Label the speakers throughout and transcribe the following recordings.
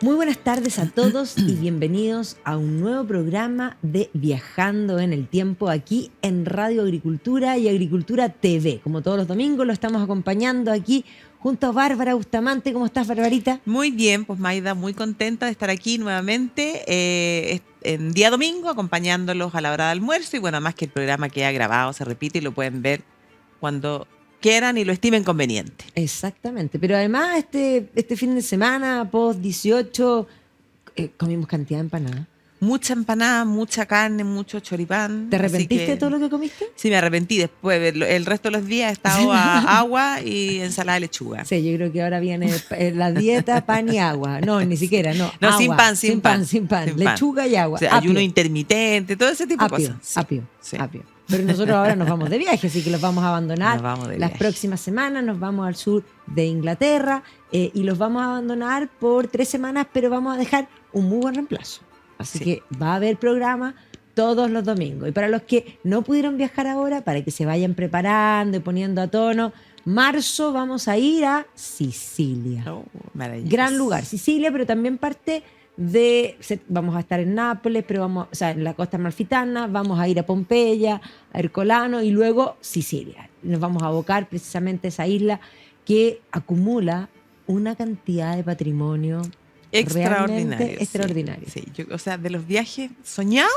Speaker 1: Muy buenas tardes a todos y bienvenidos a un nuevo programa de Viajando en el Tiempo aquí en Radio Agricultura y Agricultura TV. Como todos los domingos lo estamos acompañando aquí junto a Bárbara Bustamante. ¿Cómo estás, Barbarita?
Speaker 2: Muy bien, pues Maida, muy contenta de estar aquí nuevamente en día domingo acompañándolos a la hora de almuerzo y bueno, además que el programa queda grabado, se repite y lo pueden ver cuando quieran y lo estimen conveniente.
Speaker 1: Exactamente, pero además este fin de semana, post 18, comimos cantidad de empanadas.
Speaker 2: Mucha empanada, mucha carne, mucho choripán.
Speaker 1: ¿Te arrepentiste de todo lo que comiste?
Speaker 2: Sí, me arrepentí. Después, el resto de los días he estado a agua y ensalada de lechuga.
Speaker 1: Sí, yo creo que ahora viene la dieta, pan y agua. No, ni siquiera, no.
Speaker 2: No,
Speaker 1: agua,
Speaker 2: sin pan.
Speaker 1: Lechuga y agua.
Speaker 2: O sea, ayuno intermitente, todo ese tipo de cosas. Sí.
Speaker 1: Apio.
Speaker 2: Sí.
Speaker 1: Pero nosotros ahora nos vamos de viaje, así que los vamos a abandonar. Las
Speaker 2: viaje.
Speaker 1: Próximas semanas nos vamos al sur de Inglaterra y los vamos a abandonar por 3 semanas, pero vamos a dejar un muy buen reemplazo. Así que va a haber programa todos los domingos. Y para los que no pudieron viajar ahora, para que se vayan preparando y poniendo a tono, marzo vamos a ir a Sicilia.
Speaker 2: Oh, maravilloso.
Speaker 1: Gran lugar, Sicilia, pero también parte vamos a estar en Nápoles, pero en la costa amalfitana, vamos a ir a Pompeya, a Herculano y luego Sicilia. Nos vamos a abocar precisamente a esa isla que acumula una cantidad de patrimonio extraordinario.
Speaker 2: Sí. O sea, de los viajes soñados,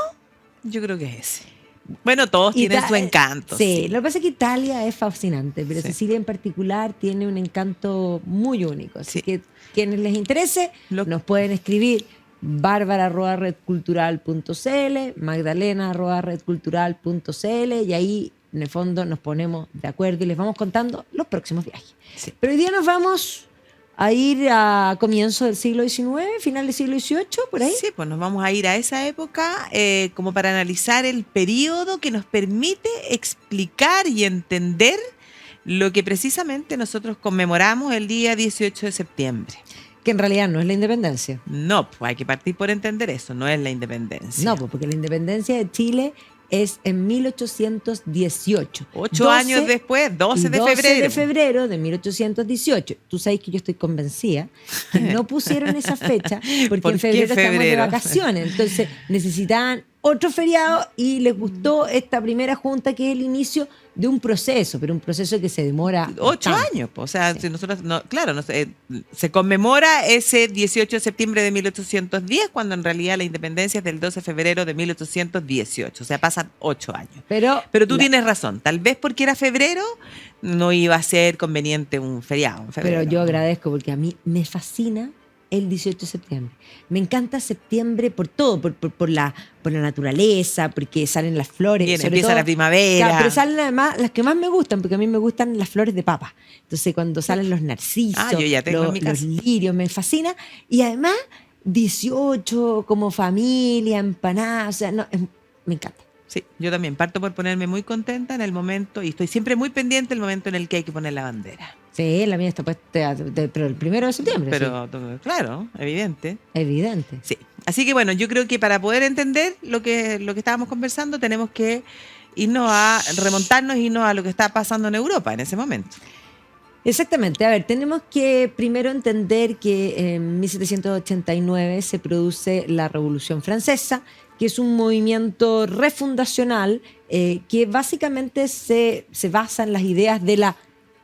Speaker 2: yo creo que es ese. Bueno, todos tienen su encanto.
Speaker 1: Sí, lo que pasa es que Italia es fascinante, pero Sicilia en particular tiene un encanto muy único. Así que quienes les interese nos pueden escribir barbara@redcultural.cl, magdalena@redcultural.cl y ahí en el fondo nos ponemos de acuerdo y les vamos contando los próximos viajes. Sí. Pero hoy día nos vamos a ir a comienzo del siglo XIX, final del siglo XVIII, por ahí.
Speaker 2: Sí, pues nos vamos a ir a esa época como para analizar el periodo que nos permite explicar y entender lo que precisamente nosotros conmemoramos el día 18 de septiembre.
Speaker 1: Que en realidad no es la independencia.
Speaker 2: No, pues hay que partir por entender eso, no es la independencia.
Speaker 1: No, pues porque la independencia de Chile es en 1818.
Speaker 2: 8 años después, 12 de febrero.
Speaker 1: 12 de febrero de 1818. Tú sabes que yo estoy convencida que no pusieron esa fecha porque en febrero estamos de vacaciones. Entonces necesitaban otro feriado y les gustó esta primera junta que es el inicio de un proceso, pero un proceso que se demora
Speaker 2: 8 años. O sea, si nosotros, se conmemora ese 18 de septiembre de 1810 cuando en realidad la independencia es del 12 de febrero de 1818. O sea, pasan 8 años. Pero tú tienes razón. Tal vez porque era febrero no iba a ser conveniente un feriado en febrero.
Speaker 1: Pero yo agradezco porque a mí me fascina el 18 de septiembre. Me encanta septiembre por todo, por la naturaleza, porque salen las flores.
Speaker 2: Bien, empieza la primavera.
Speaker 1: Claro, pero salen además las que más me gustan, porque a mí me gustan las flores de papa. Entonces cuando salen los narcisos,
Speaker 2: yo ya tengo en mi casa.
Speaker 1: Los lirios, me fascina. Y además 18 como familia, empanadas, o sea, me encanta.
Speaker 2: Sí, yo también parto por ponerme muy contenta en el momento, y estoy siempre muy pendiente del momento en el que hay que poner la bandera.
Speaker 1: Sí, la mía está puesta, pero el 1 de septiembre.
Speaker 2: Pero claro, evidente.
Speaker 1: Evidente.
Speaker 2: Sí. Así que bueno, yo creo que para poder entender lo que estábamos conversando, tenemos que remontarnos a lo que está pasando en Europa en ese momento.
Speaker 1: Exactamente. A ver, tenemos que primero entender que en 1789 se produce la Revolución Francesa, que es un movimiento refundacional que básicamente se basa en las ideas de la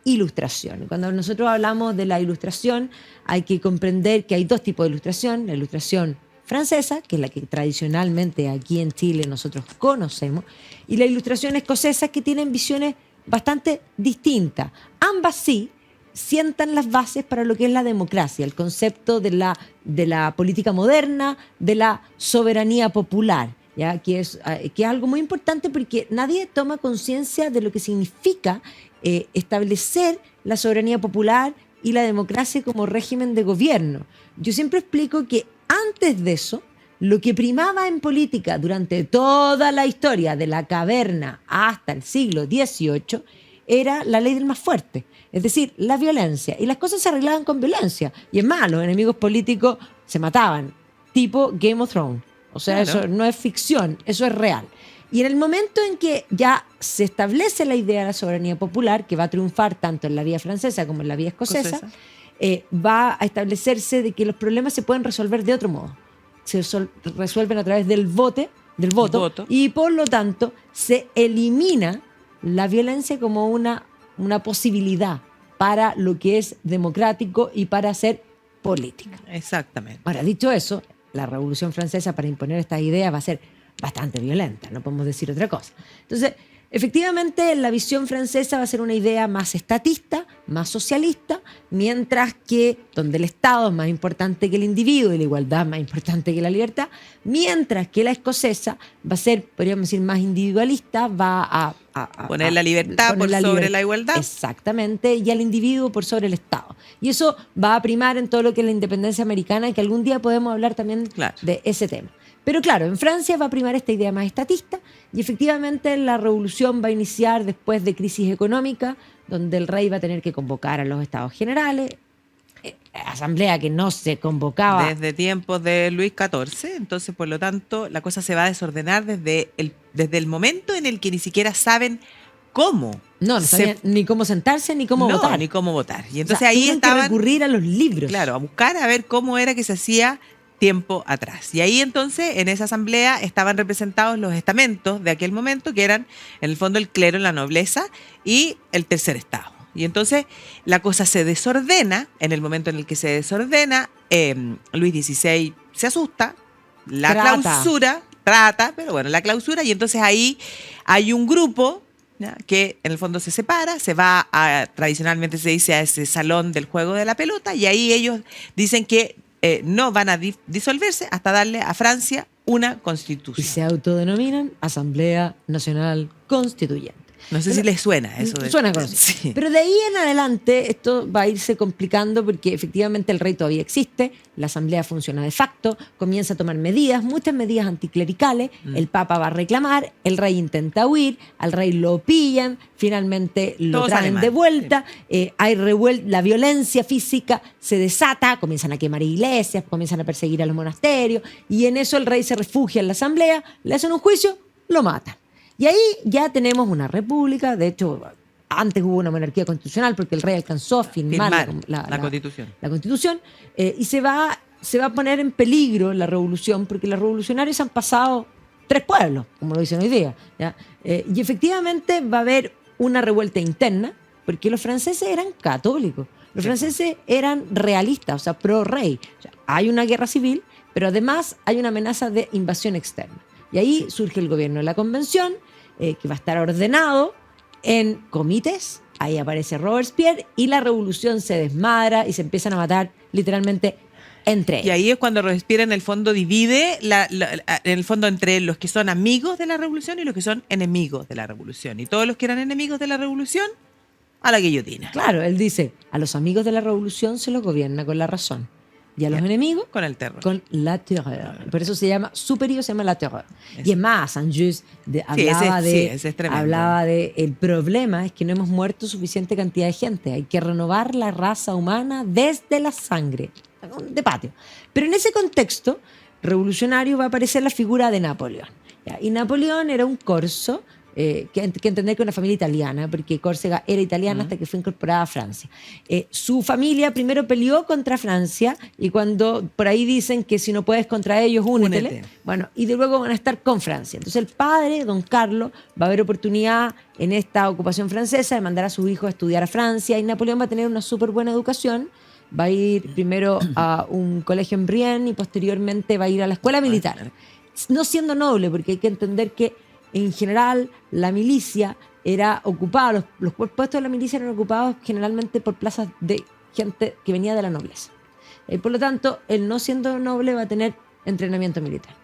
Speaker 1: Ilustración. Cuando nosotros hablamos de la Ilustración, hay que comprender que hay 2 tipos de ilustración. La Ilustración francesa, que es la que tradicionalmente aquí en Chile nosotros conocemos, y la Ilustración escocesa, que tienen visiones bastante distintas. Ambas sí sientan las bases para lo que es la democracia, el concepto de la política moderna, de la soberanía popular, ¿ya? Que es algo muy importante porque nadie toma conciencia de lo que significa establecer la soberanía popular y la democracia como régimen de gobierno. Yo siempre explico que antes de eso, lo que primaba en política durante toda la historia de la caverna hasta el siglo XVIII era la ley del más fuerte, es decir, la violencia. Y las cosas se arreglaban con violencia. Y es más, los enemigos políticos se mataban, tipo Game of Thrones. O sea, claro. Eso no es ficción, eso es real. Y en el momento en que ya se establece la idea de la soberanía popular, que va a triunfar tanto en la vía francesa como en la vía escocesa, va a establecerse de que los problemas se pueden resolver de otro modo. Resuelven a través del voto, y por lo tanto se elimina la violencia como una posibilidad para lo que es democrático y para hacer política.
Speaker 2: Exactamente.
Speaker 1: Ahora, dicho eso, la Revolución Francesa para imponer estas ideas va a ser bastante violenta, no podemos decir otra cosa. Entonces, efectivamente, la visión francesa va a ser una idea más estatista, más socialista, mientras que donde el Estado es más importante que el individuo y la igualdad más importante que la libertad, mientras que la escocesa va a ser, podríamos decir, más individualista, va a
Speaker 2: poner la libertad por sobre la igualdad.
Speaker 1: Exactamente, y al individuo por sobre el Estado. Y eso va a primar en todo lo que es la independencia americana, y que algún día podemos hablar también de ese tema. Pero claro, en Francia va a primar esta idea más estatista, y efectivamente la revolución va a iniciar después de crisis económica, donde el rey va a tener que convocar a los estados generales, asamblea que no se convocaba
Speaker 2: desde tiempos de Luis XIV. Entonces, por lo tanto, la cosa se va a desordenar desde el momento en el que ni siquiera saben cómo.
Speaker 1: No sabían ni cómo sentarse ni cómo votar.
Speaker 2: Ni cómo votar. Y entonces ahí estaban
Speaker 1: que recurrir a los libros.
Speaker 2: Claro, a buscar a ver cómo era que se hacía tiempo atrás. Y ahí entonces, en esa asamblea, estaban representados los estamentos de aquel momento, que eran, en el fondo, el clero, la nobleza y el tercer estado. Y entonces la cosa se desordena. En el momento en el que se desordena, Luis XVI se asusta, la clausura, y entonces ahí hay un grupo, ¿ya?, que en el fondo se separa, se va tradicionalmente se dice, a ese salón del juego de la pelota, y ahí ellos dicen que no van a disolverse hasta darle a Francia una constitución.
Speaker 1: Y se autodenominan Asamblea Nacional Constituyente.
Speaker 2: No sé si les suena eso.
Speaker 1: Suena conocido. Sí. Pero de ahí en adelante esto va a irse complicando, porque efectivamente el rey todavía existe, la asamblea funciona de facto, comienza a tomar medidas, muchas medidas anticlericales, el papa va a reclamar, el rey intenta huir, al rey lo pillan, finalmente lo traen de vuelta, hay la violencia física se desata, comienzan a quemar iglesias, comienzan a perseguir a los monasterios, y en eso el rey se refugia en la asamblea, le hacen un juicio, lo matan. Y ahí ya tenemos una república. De hecho, antes hubo una monarquía constitucional porque el rey alcanzó a firmar la constitución. Y se va a poner en peligro la revolución, porque los revolucionarios han pasado 3 pueblos, como lo dicen hoy día, ¿ya? Y efectivamente va a haber una revuelta interna, porque los franceses eran católicos. Los franceses eran realistas, o sea, pro-rey. O sea, hay una guerra civil, pero además hay una amenaza de invasión externa. Y ahí surge el gobierno de la convención, que va a estar ordenado en comités. Ahí aparece Robespierre y la revolución se desmadra y se empiezan a matar literalmente entre ellos.
Speaker 2: Y ahí es cuando Robespierre en el fondo divide en el fondo entre los que son amigos de la revolución y los que son enemigos de la revolución. Y todos los que eran enemigos de la revolución, a la guillotina.
Speaker 1: Claro, él dice, a los amigos de la revolución se los gobierna con la razón. Y a los enemigos
Speaker 2: con el terror.
Speaker 1: Con la terror. Por eso se llama, su periodo se llama la terror. Y es más, Saint-Just hablaba de el problema es que no hemos muerto suficiente cantidad de gente. Hay que renovar la raza humana desde la sangre. De patio. Pero en ese contexto revolucionario va a aparecer la figura de Napoleón. ¿Ya? Y Napoleón era un corso, que entender que una familia italiana, porque Córcega era italiana hasta que fue incorporada a Francia. Su familia primero peleó contra Francia, y cuando por ahí dicen que si no puedes contra ellos, únete. Bueno, y de luego van a estar con Francia. Entonces el padre, don Carlos, va a haber oportunidad en esta ocupación francesa de mandar a su hijo a estudiar a Francia, y Napoleón va a tener una súper buena educación. Va a ir primero a un colegio en Brienne y posteriormente va a ir a la escuela militar. No siendo noble, porque hay que entender que en general la milicia era ocupada, los puestos de la milicia eran ocupados generalmente por plazas de gente que venía de la nobleza. Y por lo tanto, él no siendo noble va a tener entrenamiento militar.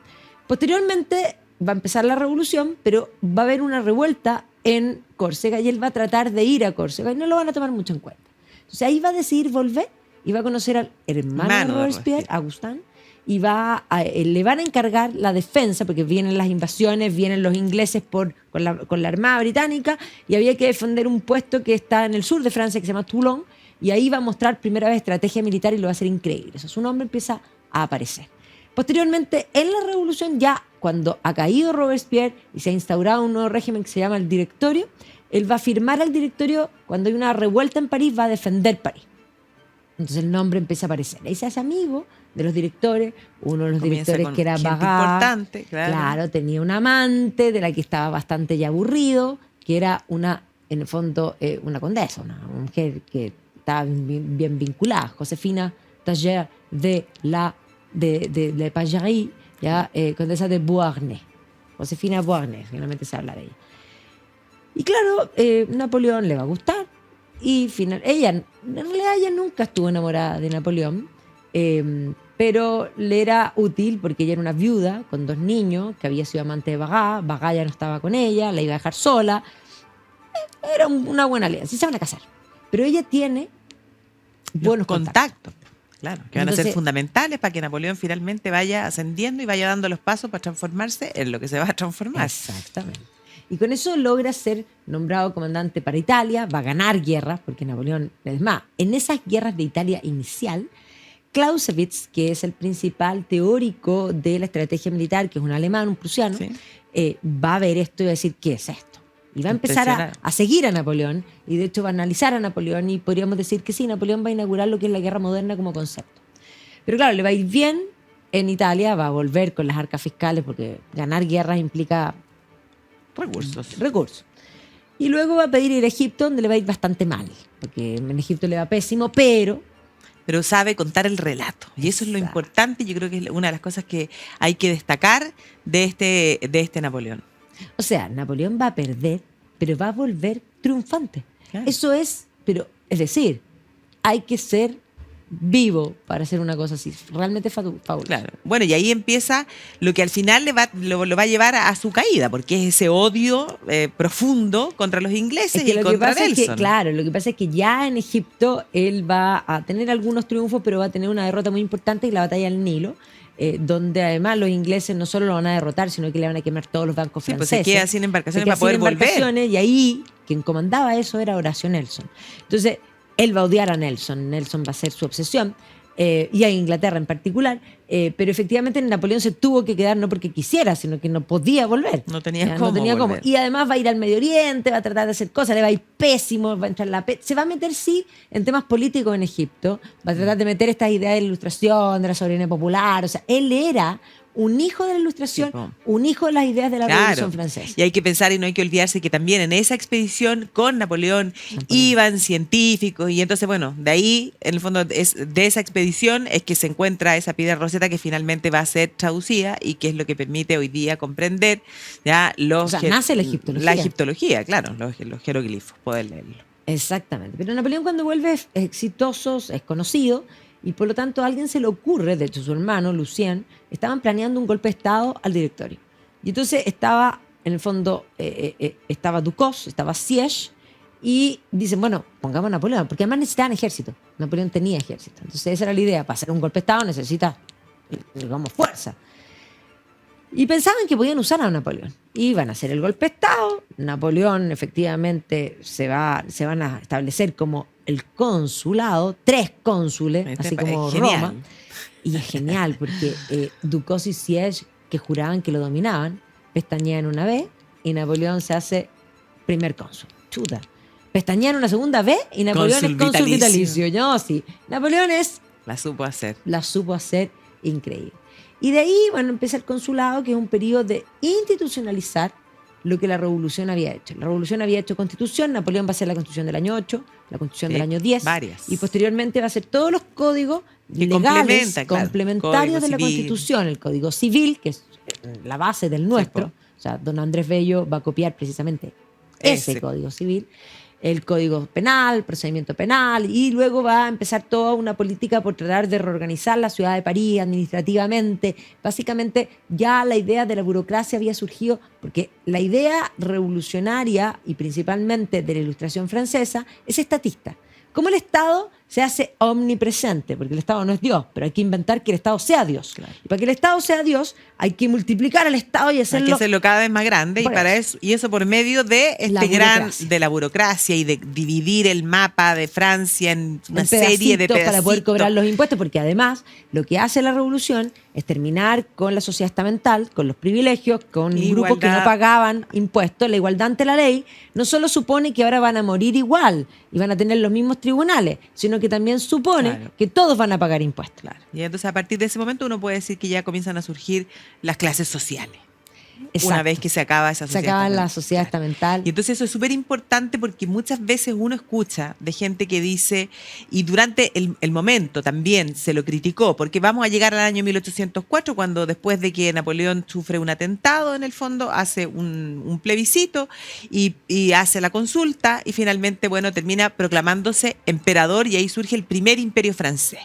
Speaker 1: Posteriormente va a empezar la revolución, pero va a haber una revuelta en Córcega y él va a tratar de ir a Córcega y no lo van a tomar mucho en cuenta. Entonces ahí va a decidir volver y va a conocer al hermano de Robespierre, Agustín, y le van a encargar la defensa, porque vienen las invasiones, vienen los ingleses con la Armada Británica, y había que defender un puesto que está en el sur de Francia, que se llama Toulon, y ahí va a mostrar primera vez estrategia militar y lo va a hacer increíble. O sea, su nombre empieza a aparecer. Posteriormente, en la revolución, ya cuando ha caído Robespierre y se ha instaurado un nuevo régimen que se llama el Directorio, él va a firmar al Directorio. Cuando hay una revuelta en París, va a defender París. Entonces el nombre empieza a aparecer. Ahí se hace amigo de los directores. Uno de los
Speaker 2: Comienza
Speaker 1: directores
Speaker 2: con
Speaker 1: que era
Speaker 2: gente
Speaker 1: Bagá.
Speaker 2: importante, claro.
Speaker 1: Claro, tenía un amante de la que estaba bastante ya aburrido, que era en el fondo, una condesa, una mujer que estaba bien vinculada, Josefina Tager de Pagerie, ya, condesa de Beauharnais. Josefina Beauharnais, finalmente se habla de ella. Y claro, Napoleón le va a gustar. Y en realidad ella nunca estuvo enamorada de Napoleón, pero le era útil porque ella era una viuda con 2 niños, que había sido amante de Bagá. Bagá ya no estaba con ella, la iba a dejar sola. Era una buena alianza, y se van a casar. Pero ella tiene buenos contactos.
Speaker 2: Claro, que van a ser fundamentales para que Napoleón finalmente vaya ascendiendo y vaya dando los pasos para transformarse en lo que se va a transformar.
Speaker 1: Exactamente. Y con eso logra ser nombrado comandante para Italia, va a ganar guerras, porque Napoleón, es más, en esas guerras de Italia inicial, Clausewitz, que es el principal teórico de la estrategia militar, que es un alemán, un prusiano,
Speaker 2: Sí.
Speaker 1: Va a ver esto y va a decir, ¿qué es esto? Y va a empezar a seguir a Napoleón, y de hecho va a analizar a Napoleón, y podríamos decir que sí, Napoleón va a inaugurar lo que es la guerra moderna como concepto. Pero claro, le va a ir bien en Italia, va a volver con las arcas fiscales, porque ganar guerras implica recursos. Y luego va a pedir ir a Egipto, donde le va a ir bastante mal, porque en Egipto le va pésimo, pero
Speaker 2: sabe contar el relato. Y eso es lo importante, yo creo que es una de las cosas que hay que destacar de este Napoleón.
Speaker 1: O sea, Napoleón va a perder, pero va a volver triunfante.
Speaker 2: Claro.
Speaker 1: Eso es decir, hay que ser vivo para hacer una cosa así, realmente fabuloso.
Speaker 2: Claro. Bueno, y ahí empieza lo que al final lo va a llevar a su caída, porque es ese odio profundo contra los ingleses y contra Nelson.
Speaker 1: Lo que pasa es que ya en Egipto él va a tener algunos triunfos, pero va a tener una derrota muy importante en la batalla del Nilo, donde además los ingleses no solo lo van a derrotar, sino que le van a quemar todos los bancos franceses.
Speaker 2: Pues se queda sin embarcaciones para poder volver.
Speaker 1: Y ahí quien comandaba eso era Horacio Nelson. Entonces él va a odiar a Nelson. Nelson va a ser su obsesión, y a Inglaterra en particular. Pero efectivamente Napoleón se tuvo que quedar no porque quisiera, sino que no podía volver.
Speaker 2: No tenía cómo.
Speaker 1: Y además va a ir al Medio Oriente, va a tratar de hacer cosas, le va a ir pésimo, va a entrar se va a meter, sí, en temas políticos en Egipto. Va a tratar de meter estas ideas de la Ilustración, de la soberanía popular. O sea, él era un hijo de la Ilustración, un hijo de las ideas de la Revolución Francesa.
Speaker 2: Y hay que pensar y no hay que olvidarse que también en esa expedición con Napoleón iban científicos, y entonces, bueno, de ahí, en el fondo, de esa expedición es que se encuentra esa piedra Rosetta que finalmente va a ser traducida y que es lo que permite hoy día comprender ya
Speaker 1: nace la egiptología.
Speaker 2: La egiptología, claro, los jeroglifos, poder leerlo.
Speaker 1: Exactamente. Pero Napoleón, cuando vuelve, es exitoso, es conocido, y por lo tanto a alguien se le ocurre, de hecho su hermano, Lucien, estaban planeando un golpe de Estado al directorio. Y entonces estaba, en el fondo, estaba Ducos, estaba Siege, y dicen, bueno, pongamos a Napoleón, porque además necesitaban ejército. Napoleón tenía ejército. Entonces esa era la idea, para hacer un golpe de Estado necesita, digamos, fuerza. Y pensaban que podían usar a Napoleón. Iban a hacer el golpe de Estado. Napoleón, efectivamente, se van a establecer como el consulado, 3 cónsules, así como Roma. Y es genial, porque Ducos y Siege, que juraban que lo dominaban, pestañean una vez y Napoleón se hace primer cónsul. Chuta. Pestañean una segunda vez y Napoleón es cónsul vitalicio. No, sí. Napoleón
Speaker 2: la supo
Speaker 1: hacer increíble. Y de ahí, bueno, empieza el consulado, que es un periodo de institucionalizar lo que la revolución había hecho. La revolución había hecho constitución, Napoleón va a hacer la constitución del año 8, la constitución del año 10,
Speaker 2: varias.
Speaker 1: Y posteriormente va a hacer todos los códigos legales complementarios de la constitución, el código civil, que es la base del nuestro. O sea, don Andrés Bello va a copiar precisamente ese código civil. El código penal, procedimiento penal, y luego va a empezar toda una política por tratar de reorganizar la ciudad de París administrativamente. Básicamente ya la idea de la burocracia había surgido porque la idea revolucionaria y principalmente de la Ilustración francesa es estatista. ¿Cómo el Estado se hace omnipresente? Porque el Estado no es Dios, pero hay que inventar que el Estado sea Dios.
Speaker 2: Claro.
Speaker 1: Y para que el Estado sea Dios, hay que multiplicar al Estado y hacerlo...
Speaker 2: Hay que hacerlo cada vez más grande, y eso por medio de de la burocracia y de dividir el mapa de Francia en una serie de pedacitos
Speaker 1: para poder cobrar los impuestos, porque además lo que hace la revolución es terminar con la sociedad estamental, con los privilegios, con grupos que no pagaban impuestos. La igualdad ante la ley no solo supone que ahora van a morir igual y van a tener los mismos tribunales, sino sino que también supone
Speaker 2: Claro.
Speaker 1: que todos van a pagar impuestos.
Speaker 2: Claro. Y entonces a partir de ese momento uno puede decir que ya comienzan a surgir las clases sociales.
Speaker 1: Exacto.
Speaker 2: Una vez que se acaba esa
Speaker 1: Se
Speaker 2: sociedad
Speaker 1: acaba la
Speaker 2: estamental.
Speaker 1: sociedad estamental.
Speaker 2: Y entonces eso es súper importante porque muchas veces uno escucha de gente que dice, y durante el momento también se lo criticó, porque vamos a llegar al año 1804, cuando después de que Napoleón sufre un atentado, en el fondo, hace un plebiscito y hace la consulta y finalmente, bueno, termina proclamándose emperador y ahí surge el primer imperio francés.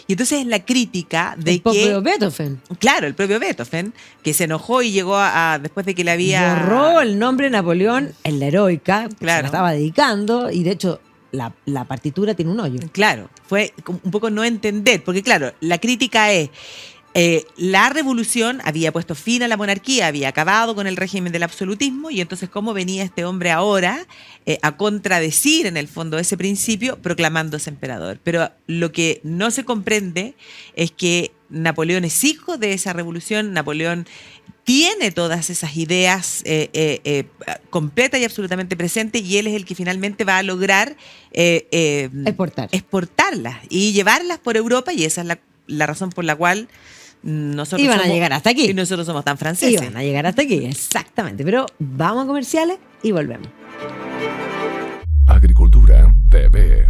Speaker 2: Y entonces es la crítica de
Speaker 1: el propio
Speaker 2: que...
Speaker 1: Beethoven
Speaker 2: Claro, el propio Beethoven, que se enojó y llegó después de que le había...
Speaker 1: borró el nombre Napoleón en la heroica, porque se
Speaker 2: Claro.
Speaker 1: la estaba dedicando, y de hecho la partitura tiene un hoyo.
Speaker 2: Claro, fue como un poco no entender, porque claro, la crítica es, la revolución había puesto fin a la monarquía, había acabado con el régimen del absolutismo, y entonces cómo venía este hombre ahora a contradecir en el fondo ese principio proclamándose emperador. Pero lo que no se comprende es que Napoleón es hijo de esa revolución, Napoleón tiene todas esas ideas completas y absolutamente presentes, y él es el que finalmente va a lograr exportarlas y llevarlas por Europa, y esa es la razón por la cual nosotros
Speaker 1: Iban a llegar hasta aquí.
Speaker 2: y nosotros somos tan franceses.
Speaker 1: Iban a llegar hasta aquí, exactamente. Pero vamos a comerciales y volvemos.
Speaker 3: Agricultura TV.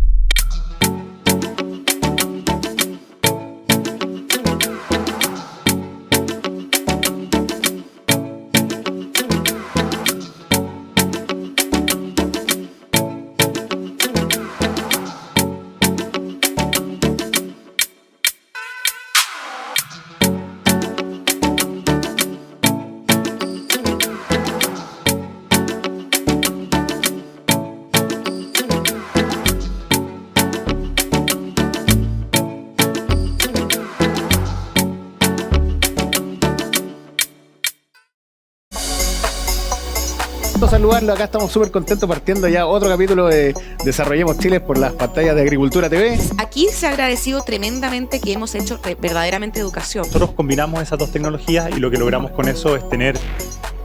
Speaker 4: Saludarlo, acá estamos súper contentos partiendo ya otro capítulo de Desarrollemos Chile por las pantallas de Agricultura TV.
Speaker 5: Aquí se ha agradecido tremendamente que hemos hecho verdaderamente educación.
Speaker 6: Nosotros combinamos esas dos tecnologías y lo que logramos con eso es tener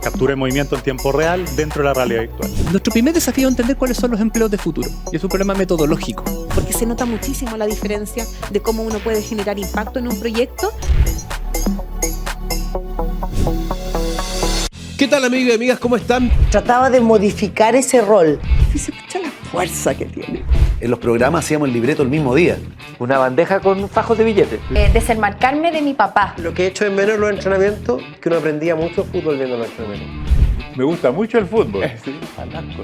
Speaker 6: captura de movimiento en tiempo real dentro de la realidad virtual.
Speaker 7: Nuestro primer desafío es entender cuáles son los empleos de futuro, y es un problema metodológico.
Speaker 5: Porque se nota muchísimo la diferencia de cómo uno puede generar impacto en un proyecto.
Speaker 7: ¿Qué tal, amigos y amigas? ¿Cómo están?
Speaker 8: Trataba de modificar ese rol.
Speaker 5: Se escucha la fuerza que tiene.
Speaker 9: En los programas hacíamos el libreto el mismo día.
Speaker 10: Una bandeja con fajos de billetes.
Speaker 11: Desenmarcarme de mi papá.
Speaker 12: Lo que he hecho en menos en los entrenamientos, que uno aprendía mucho fútbol viendo los entrenamientos.
Speaker 13: Me gusta mucho el fútbol.
Speaker 12: Sí, alasco.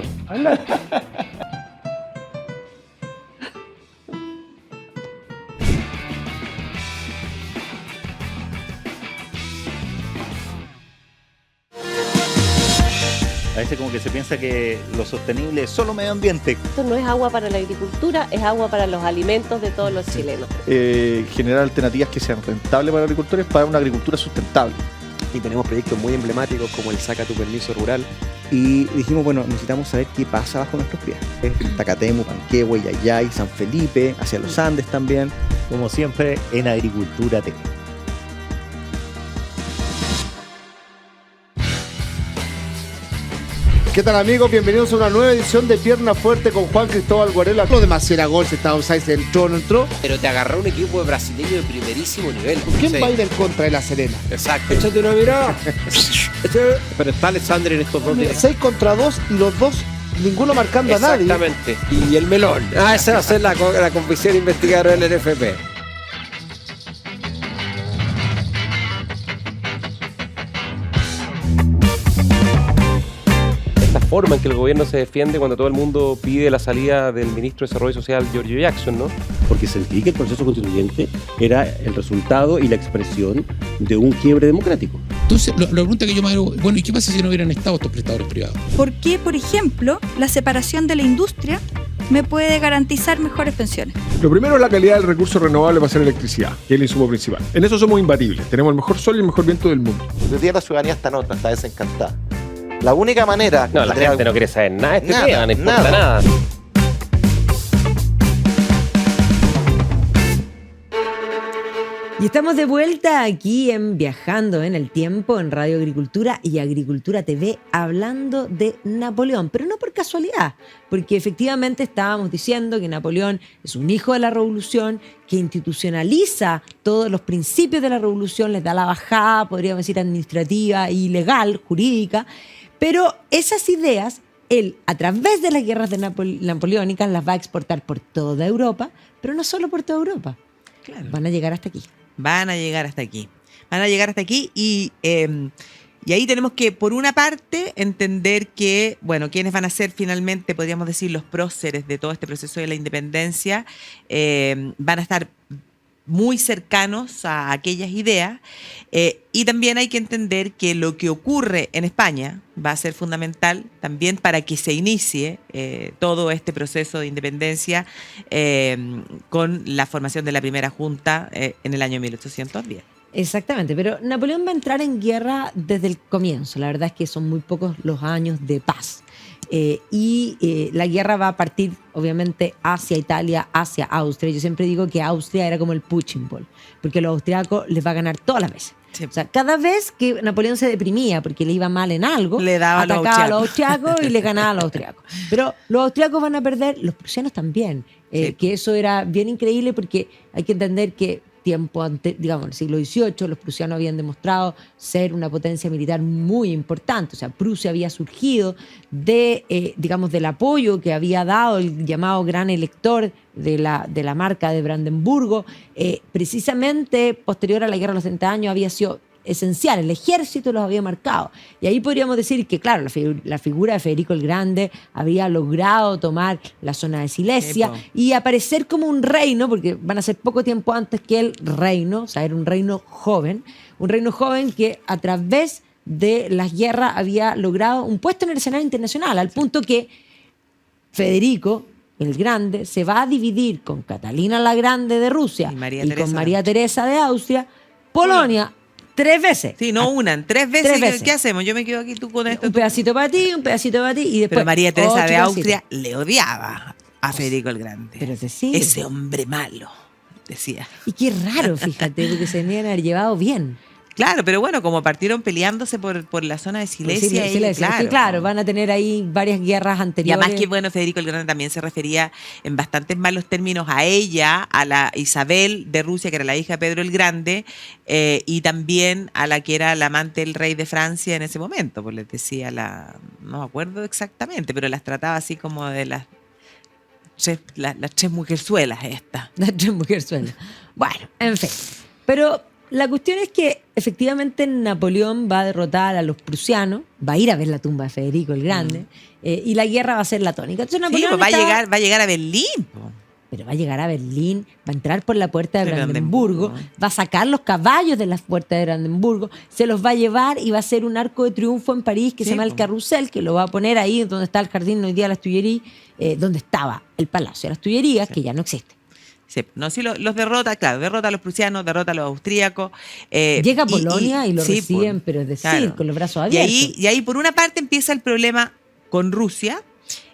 Speaker 14: A veces como que se piensa que lo sostenible es solo medio ambiente.
Speaker 11: Esto no es agua para la agricultura, es agua para los alimentos de todos los chilenos.
Speaker 4: Generar alternativas que sean rentables para los agricultores para una agricultura sustentable.
Speaker 15: Y tenemos proyectos muy emblemáticos como el Saca tu Permiso Rural. Y dijimos, bueno, necesitamos saber qué pasa bajo nuestros pies. Tacatemu, Panquehue, Yayay, San Felipe, hacia los Andes también.
Speaker 14: Como siempre, en Agricultura TV.
Speaker 4: ¿Qué tal, amigos? Bienvenidos a una nueva edición de Pierna Fuerte con Juan Cristóbal Guarela. Lo demás era gol, si estaba offside, entró o no entró.
Speaker 16: Pero te agarró un equipo de brasileños de primerísimo nivel.
Speaker 4: ¿Quién va a ir en contra de La Serena?
Speaker 16: Exacto.
Speaker 12: Échate una mirada.
Speaker 16: Pero está Alexander en estos dos días.
Speaker 4: 6 contra 2 y los dos, ninguno marcando a nadie.
Speaker 16: Exactamente. Y el melón. Esa va a ser la comisión investigadora del NFP.
Speaker 10: Forma en que el gobierno se defiende cuando todo el mundo pide la salida del ministro de Desarrollo Social, Giorgio Jackson, ¿no?
Speaker 17: Porque sentí que el proceso constituyente era el resultado y la expresión de un quiebre democrático.
Speaker 18: Entonces, la pregunta que yo me hago, bueno, ¿y qué pasa si no hubieran estado estos prestadores privados?
Speaker 19: ¿Por qué, por ejemplo, la separación de la industria me puede garantizar mejores pensiones?
Speaker 20: Lo primero es la calidad del recurso renovable para hacer electricidad, que es el insumo principal. En eso somos imbatibles, tenemos el mejor sol y el mejor viento del mundo.
Speaker 21: Hoy día la ciudadanía está en otra, está desencantada. La única manera...
Speaker 10: No, la gente no quiere saber nada de este tema, no importa nada.
Speaker 1: Y estamos de vuelta aquí en Viajando en el Tiempo, en Radio Agricultura y Agricultura TV, hablando de Napoleón, pero no por casualidad, porque efectivamente estábamos diciendo que Napoleón es un hijo de la revolución, que institucionaliza todos los principios de la revolución, les da la bajada, podríamos decir, administrativa y legal, jurídica, pero esas ideas él, a través de las guerras napoleónicas, las va a exportar por toda Europa, pero no solo por toda Europa. Claro. Van a llegar hasta aquí.
Speaker 2: Van a llegar hasta aquí. Van a llegar hasta aquí y ahí tenemos que, por una parte, entender que, bueno, quienes van a ser finalmente, podríamos decir, los próceres de todo este proceso de la independencia, van a estar muy cercanos a aquellas ideas, y también hay que entender que lo que ocurre en España va a ser fundamental también para que se inicie todo este proceso de independencia con la formación de la primera junta en el año 1810.
Speaker 1: Exactamente, pero Napoleón va a entrar en guerra desde el comienzo. La verdad es que son muy pocos los años de paz. La guerra va a partir, obviamente, hacia Italia, hacia Austria. Yo siempre digo que Austria era como el punching ball, porque los austriacos les va a ganar todas las veces. Sí. O sea, cada vez que Napoleón se deprimía porque le iba mal en algo,
Speaker 2: le daba
Speaker 1: atacaba a los austriacos y le ganaba a los austriacos. Pero los austriacos van a perder, los prusianos también, que eso era bien increíble porque hay que entender que tiempo antes, digamos, en el siglo XVIII, los prusianos habían demostrado ser una potencia militar muy importante. O sea, Prusia había surgido digamos, del apoyo que había dado el llamado Gran Elector de la marca de Brandenburgo. Precisamente posterior a la Guerra de los 30 años había sido esencial, el ejército los había marcado. Y ahí podríamos decir que, claro, la figura de Federico el Grande había logrado tomar la zona de Silesia y aparecer como un reino, porque van a ser poco tiempo antes que el reino, o sea, era un reino joven que a través de las guerras había logrado un puesto en el escenario internacional, al punto que Federico el Grande se va a dividir con Catalina la Grande de Rusia y con María Teresa de Austria, Polonia, 3 veces.
Speaker 2: Sí, no una, 3 veces.
Speaker 1: 3 veces.
Speaker 2: ¿Qué hacemos? Yo me quedo aquí, tú con esto.
Speaker 1: Un pedacito para ti, un pedacito para ti. Y después,
Speaker 2: pero María Teresa de Austria le odiaba a Federico el Grande.
Speaker 1: Pero decía,
Speaker 2: ese hombre malo, decía.
Speaker 1: Y qué raro, fíjate, porque se debían haber llevado bien.
Speaker 2: Claro, pero bueno, como partieron peleándose por la zona de Silesia.
Speaker 1: Claro, van a tener ahí varias guerras anteriores.
Speaker 2: Y además que, bueno, Federico el Grande también se refería en bastantes malos términos a ella, a la Isabel de Rusia, que era la hija de Pedro el Grande, y también a la que era la amante del rey de Francia en ese momento. Pues les decía no me acuerdo exactamente, pero las trataba así como de las 3 mujerzuelas estas.
Speaker 1: Las 3 mujerzuelas. Bueno, en fin. Pero la cuestión es que efectivamente Napoleón va a derrotar a los prusianos, va a ir a ver la tumba de Federico el Grande, y la guerra va a ser la tónica. Entonces Napoleón
Speaker 2: va a llegar a Berlín.
Speaker 1: Pero va a llegar a Berlín, va a entrar por la puerta de Brandenburgo, va a sacar los caballos de la puerta de Brandenburgo, se los va a llevar y va a hacer un arco de triunfo en París que se llama el Carrousel, que lo va a poner ahí donde está el jardín hoy día de las Tullerías, donde estaba el Palacio de las Tullerías, que ya no existe.
Speaker 2: Sí, no, sí, los derrota, claro, derrota a los prusianos, derrota a los austríacos.
Speaker 1: Llega a Polonia y lo reciben, pero es decir, claro, con los brazos abiertos.
Speaker 2: Y ahí, por una parte, empieza el problema con Rusia.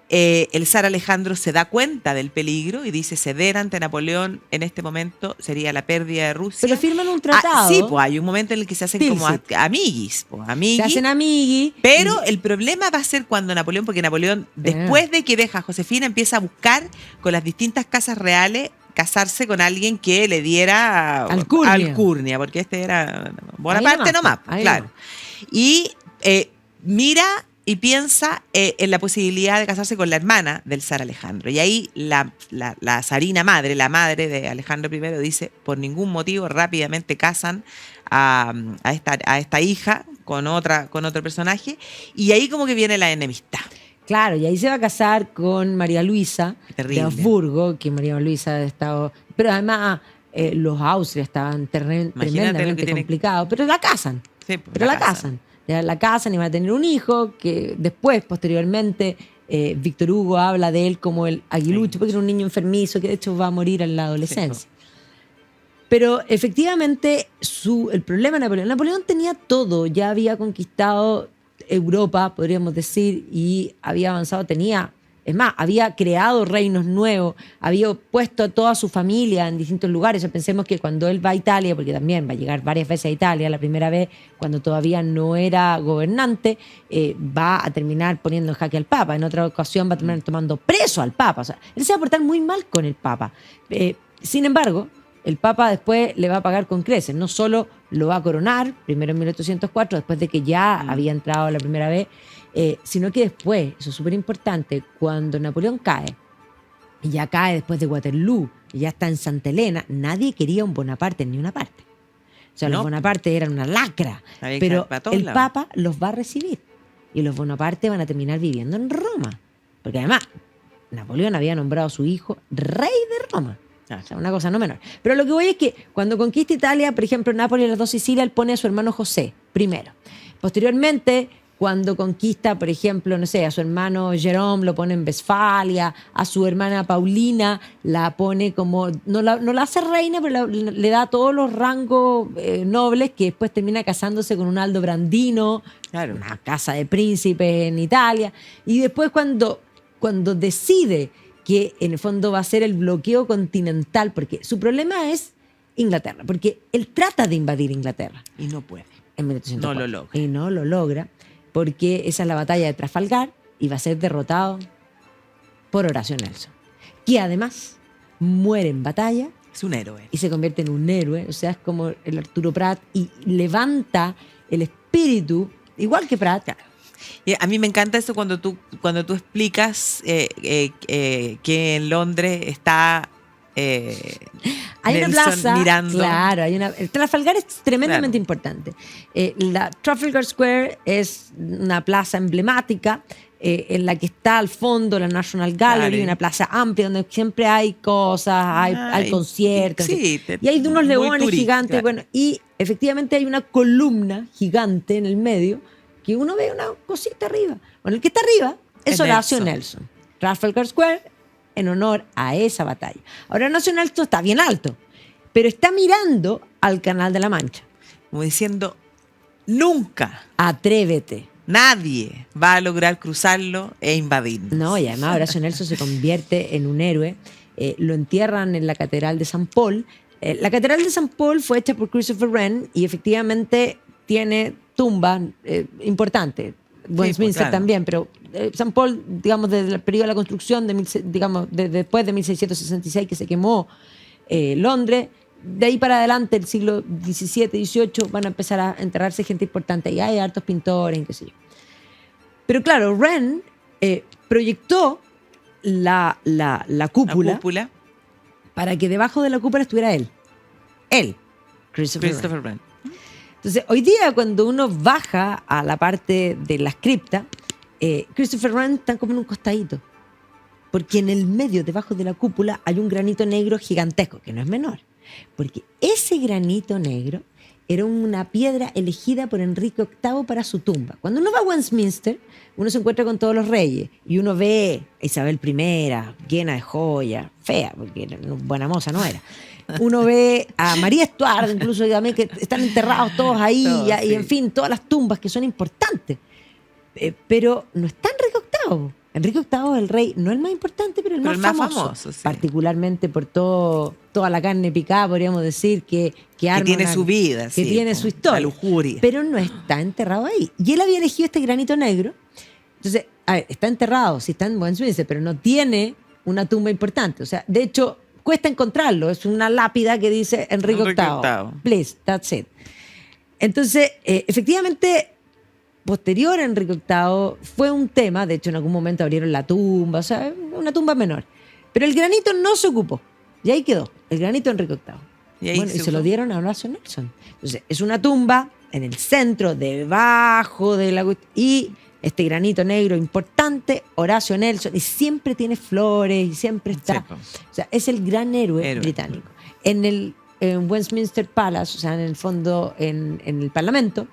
Speaker 2: El zar Alejandro se da cuenta del peligro y dice ceder ante Napoleón en este momento sería la pérdida de Rusia.
Speaker 1: Pero firman un tratado.
Speaker 2: Sí, pues hay un momento en el que se hacen como amiguis.
Speaker 1: Se hacen amiguis.
Speaker 2: Pero el problema va a ser cuando Napoleón, porque Napoleón, después de que deja a Josefina, empieza a buscar con las distintas casas reales casarse con alguien que le diera alcurnia, porque este era Bonaparte nomás, claro. Y mira y piensa en la posibilidad de casarse con la hermana del zar Alejandro. Y ahí la zarina madre, la madre de Alejandro I, dice, por ningún motivo, rápidamente casan a esta hija con otro personaje, y ahí como que viene la enemistad.
Speaker 1: Claro, y ahí se va a casar con María Luisa de Habsburgo, que María Luisa ha estado... Pero además los Austria estaban tremendamente complicados, pero la casan. Sí, pues, pero la casan. La casan y van a tener un hijo que después, posteriormente, Víctor Hugo habla de él como el aguilucho, porque era un niño enfermizo que de hecho va a morir en la adolescencia. Sí, pero efectivamente el problema de Napoleón tenía todo, ya había conquistado Europa, podríamos decir, y había avanzado, tenía Es más, había creado reinos nuevos, había puesto a toda su familia en distintos lugares. O sea, pensemos que cuando él va a Italia, porque también va a llegar varias veces a Italia, la primera vez cuando todavía no era gobernante, va a terminar poniendo en jaque al Papa. En otra ocasión va a terminar tomando preso al Papa. O sea, él se va a portar muy mal con el Papa. Sin embargo, el Papa después le va a pagar con creces. No solo lo va a coronar, primero en 1804, después de que ya había entrado la primera vez, sino que después, eso es súper importante, cuando Napoleón cae, y ya cae después de Waterloo, y ya está en Santa Elena, nadie quería un Bonaparte en ni una parte. O sea, los Bonaparte eran una lacra, pero el Papa los va a recibir. Y los Bonaparte van a terminar viviendo en Roma. Porque además, Napoleón había nombrado a su hijo rey de Roma. O sea, una cosa no menor. Pero lo que voy es que cuando conquista Italia, por ejemplo, Nápoles y las dos Sicilias, él pone a su hermano José primero. Posteriormente, cuando conquista, por ejemplo, no sé, a su hermano Jerome lo pone en Westfalia, a su hermana Paulina la pone como, no la hace reina, pero le da todos los rangos nobles, que después termina casándose con un Aldo Brandino, una casa de príncipes en Italia. Y después cuando decide que en el fondo va a ser el bloqueo continental, porque su problema es Inglaterra, porque él trata de invadir Inglaterra.
Speaker 2: Y no puede.
Speaker 1: En 1804.
Speaker 2: No lo logra.
Speaker 1: Y no lo logra, porque esa es la batalla de Trafalgar y va a ser derrotado por Horacio Nelson, que además muere en batalla.
Speaker 2: Es un héroe.
Speaker 1: Y se convierte en un héroe, o sea, es como el Arturo Prat, y levanta el espíritu, igual que Prat.
Speaker 2: Claro. Y a mí me encanta eso cuando tú explicas que en Londres está
Speaker 1: hay
Speaker 2: Nelson
Speaker 1: una plaza
Speaker 2: mirando.
Speaker 1: Claro, el Trafalgar es tremendamente importante. La Trafalgar Square es una plaza emblemática en la que está al fondo la National Gallery, una plaza amplia donde siempre hay cosas, hay conciertos,
Speaker 2: sí,
Speaker 1: y hay unos leones
Speaker 2: turística.
Speaker 1: Gigantes, bueno, y efectivamente hay una columna gigante en el medio que uno ve una cosita arriba. Bueno, el que está arriba es Horacio Nelson. Trafalgar Square, en honor a esa batalla. Ahora, Horacio Nelson está bien alto, pero está mirando al Canal de la Mancha.
Speaker 2: Como diciendo, nunca.
Speaker 1: Atrévete.
Speaker 2: Nadie va a lograr cruzarlo e invadirnos.
Speaker 1: No, y además Horacio Nelson se convierte en un héroe. Lo entierran en la Catedral de San Paul. La Catedral de San Paul fue hecha por Christopher Wren y efectivamente tiene tumbas importantes. Westminster claro. También, pero San Paul, digamos, desde el periodo de la construcción, después de 1666 que se quemó Londres, de ahí para adelante, el siglo XVII, XVIII, van a empezar a enterrarse gente importante y hay hartos pintores, qué sé yo. Pero claro, Wren proyectó la cúpula para que debajo de la cúpula estuviera él, Christopher Wren. Entonces, hoy día cuando uno baja a la parte de las criptas, Christopher Wren está como en un costadito, porque en el medio, debajo de la cúpula, hay un granito negro gigantesco, que no es menor, porque ese granito negro era una piedra elegida por Enrique VIII para su tumba. Cuando uno va a Westminster, uno se encuentra con todos los reyes y uno ve a Isabel I, llena de joyas, fea, porque buena moza no era. Uno ve a María Stuart, incluso también, que están enterrados todos ahí, y en fin, todas las tumbas que son importantes. Pero no está Enrique VIII. Enrique VIII es el rey, no el más importante, pero el más famoso. Sí. Particularmente por toda la carne picada, podríamos decir, que
Speaker 2: tiene su vida,
Speaker 1: que tiene su historia.
Speaker 2: La lujuria.
Speaker 1: Pero no está enterrado ahí. Y él había elegido este granito negro. Entonces, a ver, está enterrado, sí está en Westminster, pero no tiene una tumba importante. O sea, de hecho, cuesta encontrarlo. Es una lápida que dice Enrique VIII. Please, that's it. Entonces, efectivamente, posterior a Enrique VIII fue un tema. De hecho, en algún momento abrieron la tumba. O sea, una tumba menor. Pero el granito no se ocupó. Y ahí quedó, el granito de Enrique VIII. Y se lo dieron a Horacio Nelson. Entonces, es una tumba en el centro, debajo de la... Y este granito negro importante, Horacio Nelson, y siempre tiene flores y siempre está. O sea, es el gran héroe británico. En Westminster Palace, o sea, en el fondo, en el Parlamento,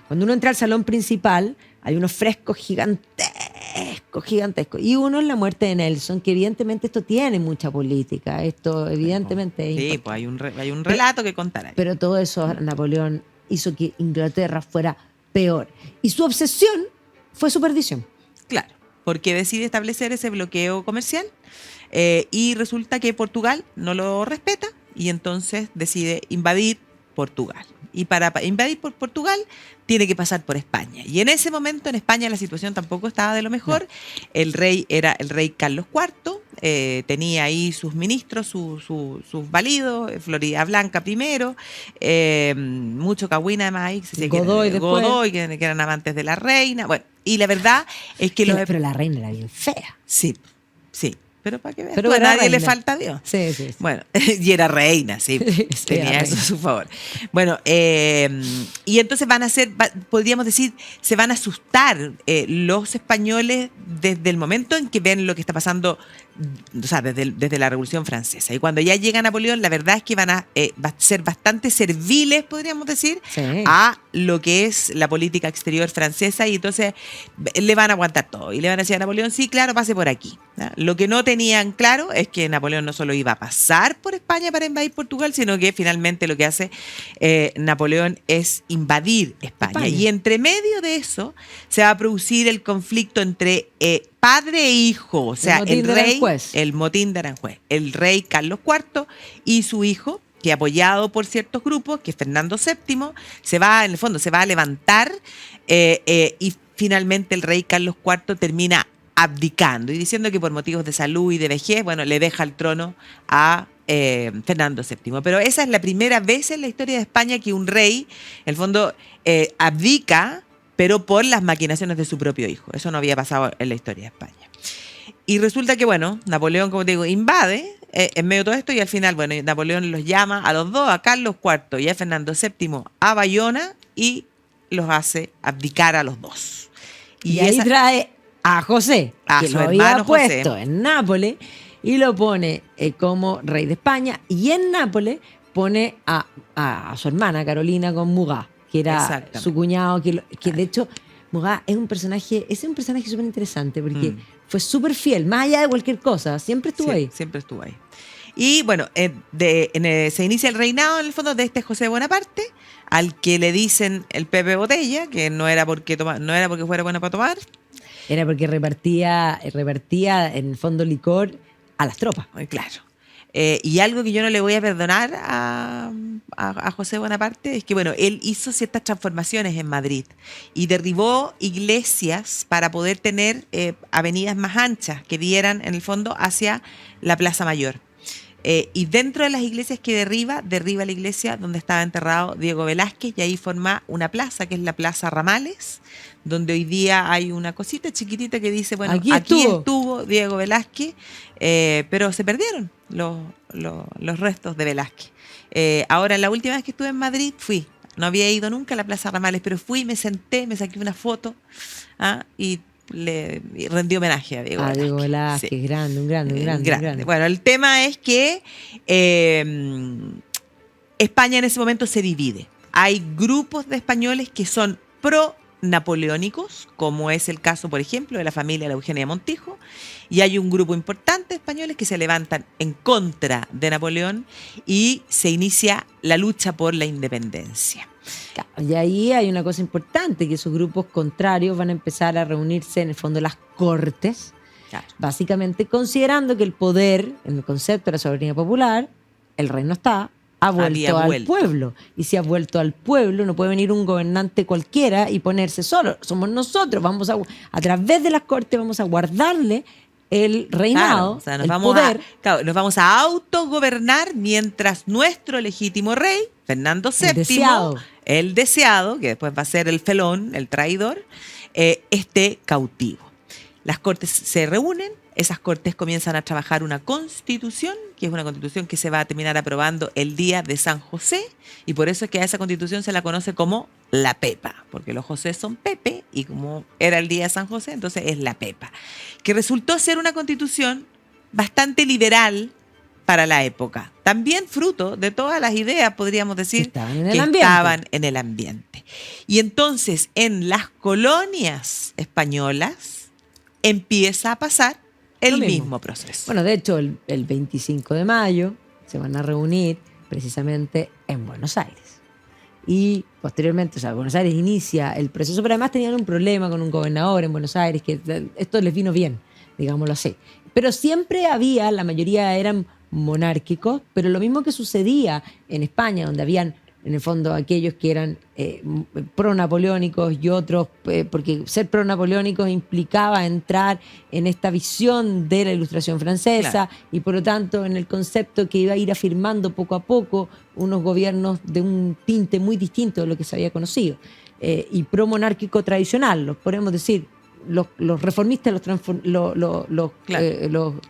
Speaker 1: cuando uno entra al salón principal, hay unos frescos gigantescos. Y uno es la muerte de Nelson, que evidentemente esto tiene mucha política. Esto evidentemente es
Speaker 2: importante. Pues hay un relato que contar ahí.
Speaker 1: Pero todo eso Napoleón hizo que Inglaterra fuera peor. Y su obsesión fue su perdición.
Speaker 2: Claro. porque decide establecer ese bloqueo comercial y resulta que Portugal no lo respeta y entonces decide invadir Portugal. Y para invadir por Portugal tiene que pasar por España. Y en ese momento en España la situación tampoco estaba de lo mejor. No. El rey era el rey Carlos IV, tenía ahí sus ministros, sus validos, Florida Blanca primero, mucho cagüín además ahí, Godoy, que eran amantes de la reina. Bueno, y la verdad es que
Speaker 1: pero la reina era bien fea.
Speaker 2: Sí. Pero para que vean, a nadie le falta a Dios.
Speaker 1: Sí.
Speaker 2: Bueno, y era reina, sí, tenía eso a su favor. Bueno, y entonces podríamos decir, se van a asustar los españoles desde el momento en que ven lo que está pasando, o sea, desde la Revolución Francesa. Y cuando ya llega Napoleón, la verdad es que van a ser bastante serviles, podríamos decir, a lo que es la política exterior francesa, y entonces le van a aguantar todo. Y le van a decir a Napoleón, sí, claro, pase por aquí. ¿No? Lo que no tenían claro es que Napoleón no solo iba a pasar por España para invadir Portugal, sino que finalmente lo que hace Napoleón es invadir España. Y entre medio de eso se va a producir el conflicto entre padre e hijo, o sea, el motín de Aranjuez, el rey Carlos IV y su hijo, que apoyado por ciertos grupos, que es Fernando VII, se va a levantar y finalmente el rey Carlos IV termina abdicando y diciendo que por motivos de salud y de vejez, bueno, le deja el trono a Fernando VII. Pero esa es la primera vez en la historia de España que un rey, en el fondo, abdica, pero por las maquinaciones de su propio hijo. Eso no había pasado en la historia de España. Y resulta que, bueno, Napoleón, como te digo, invade en medio de todo esto y al final, bueno, Napoleón los llama a los dos, a Carlos IV y a Fernando VII, a Bayona y los hace abdicar a los dos.
Speaker 1: Y ahí trae a José, que lo había puesto en Nápoles y lo pone como rey de España, y en Nápoles pone a su hermana Carolina con Murat, que era su cuñado, que de hecho Murat es un personaje súper interesante porque fue súper fiel, más allá de cualquier cosa, siempre estuvo ahí.
Speaker 2: Siempre estuvo ahí. Y bueno, se inicia el reinado en el fondo de este José Bonaparte, al que le dicen el Pepe Botella, que no era porque fuera bueno para tomar.
Speaker 1: Era porque repartía en el fondo licor a las tropas.
Speaker 2: Claro. Y algo que yo no le voy a perdonar a José Bonaparte es que, bueno, él hizo ciertas transformaciones en Madrid y derribó iglesias para poder tener avenidas más anchas que dieran, en el fondo, hacia la Plaza Mayor. Y dentro de las iglesias que derriba la iglesia donde estaba enterrado Diego Velázquez, y ahí forma una plaza, que es la Plaza Ramales, donde hoy día hay una cosita chiquitita que dice, bueno, aquí estuvo Diego Velázquez, pero se perdieron los restos de Velázquez. Ahora, la última vez que estuve en Madrid no había ido nunca a la Plaza Ramales, pero fui, me senté, me saqué una foto y le rendí homenaje a Diego
Speaker 1: Velázquez. Sí. Un grande.
Speaker 2: Bueno, el tema es que España en ese momento se divide. Hay grupos de españoles que son pro-napoleónicos, como es el caso, por ejemplo, de la familia de Eugenia Montijo, y hay un grupo importante de españoles que se levantan en contra de Napoleón y se inicia la lucha por la independencia.
Speaker 1: Y ahí hay una cosa importante, que esos grupos contrarios van a empezar a reunirse en el fondo de las cortes, básicamente considerando que el poder, en el concepto de la soberanía popular, el rey no está, ha vuelto al pueblo. Y si ha vuelto al pueblo, no puede venir un gobernante cualquiera y ponerse solo. Somos nosotros, vamos a través de las cortes vamos a guardarle el reinado, el poder.
Speaker 2: Nos vamos a autogobernar mientras nuestro legítimo rey, Fernando VII, el deseado, que después va a ser el felón, el traidor, esté cautivo. Las cortes se reúnen, esas cortes comienzan a trabajar una constitución, que es una constitución que se va a terminar aprobando el día de San José, y por eso es que a esa constitución se la conoce como la Pepa, porque los José son Pepe, y como era el día de San José, entonces es la Pepa, que resultó ser una constitución bastante liberal para la época. También fruto de todas las ideas, podríamos decir, que estaban en el ambiente. Y entonces, en las colonias españolas, empieza a pasar el mismo proceso.
Speaker 1: Bueno, de hecho, el 25 de mayo se van a reunir precisamente en Buenos Aires. y posteriormente, o sea, Buenos Aires inicia el proceso, pero además tenían un problema con un gobernador en Buenos Aires, que esto les vino bien, digámoslo así. Pero siempre había, la mayoría eran monárquicos, pero lo mismo que sucedía en España, donde habían en el fondo aquellos que eran pro-napoleónicos y otros, porque ser pro-napoleónicos implicaba entrar en esta visión de la Ilustración francesa, y por lo tanto en el concepto que iba a ir afirmando poco a poco unos gobiernos de un tinte muy distinto de lo que se había conocido, y pro-monárquico tradicional, los podemos decir, los reformistas, los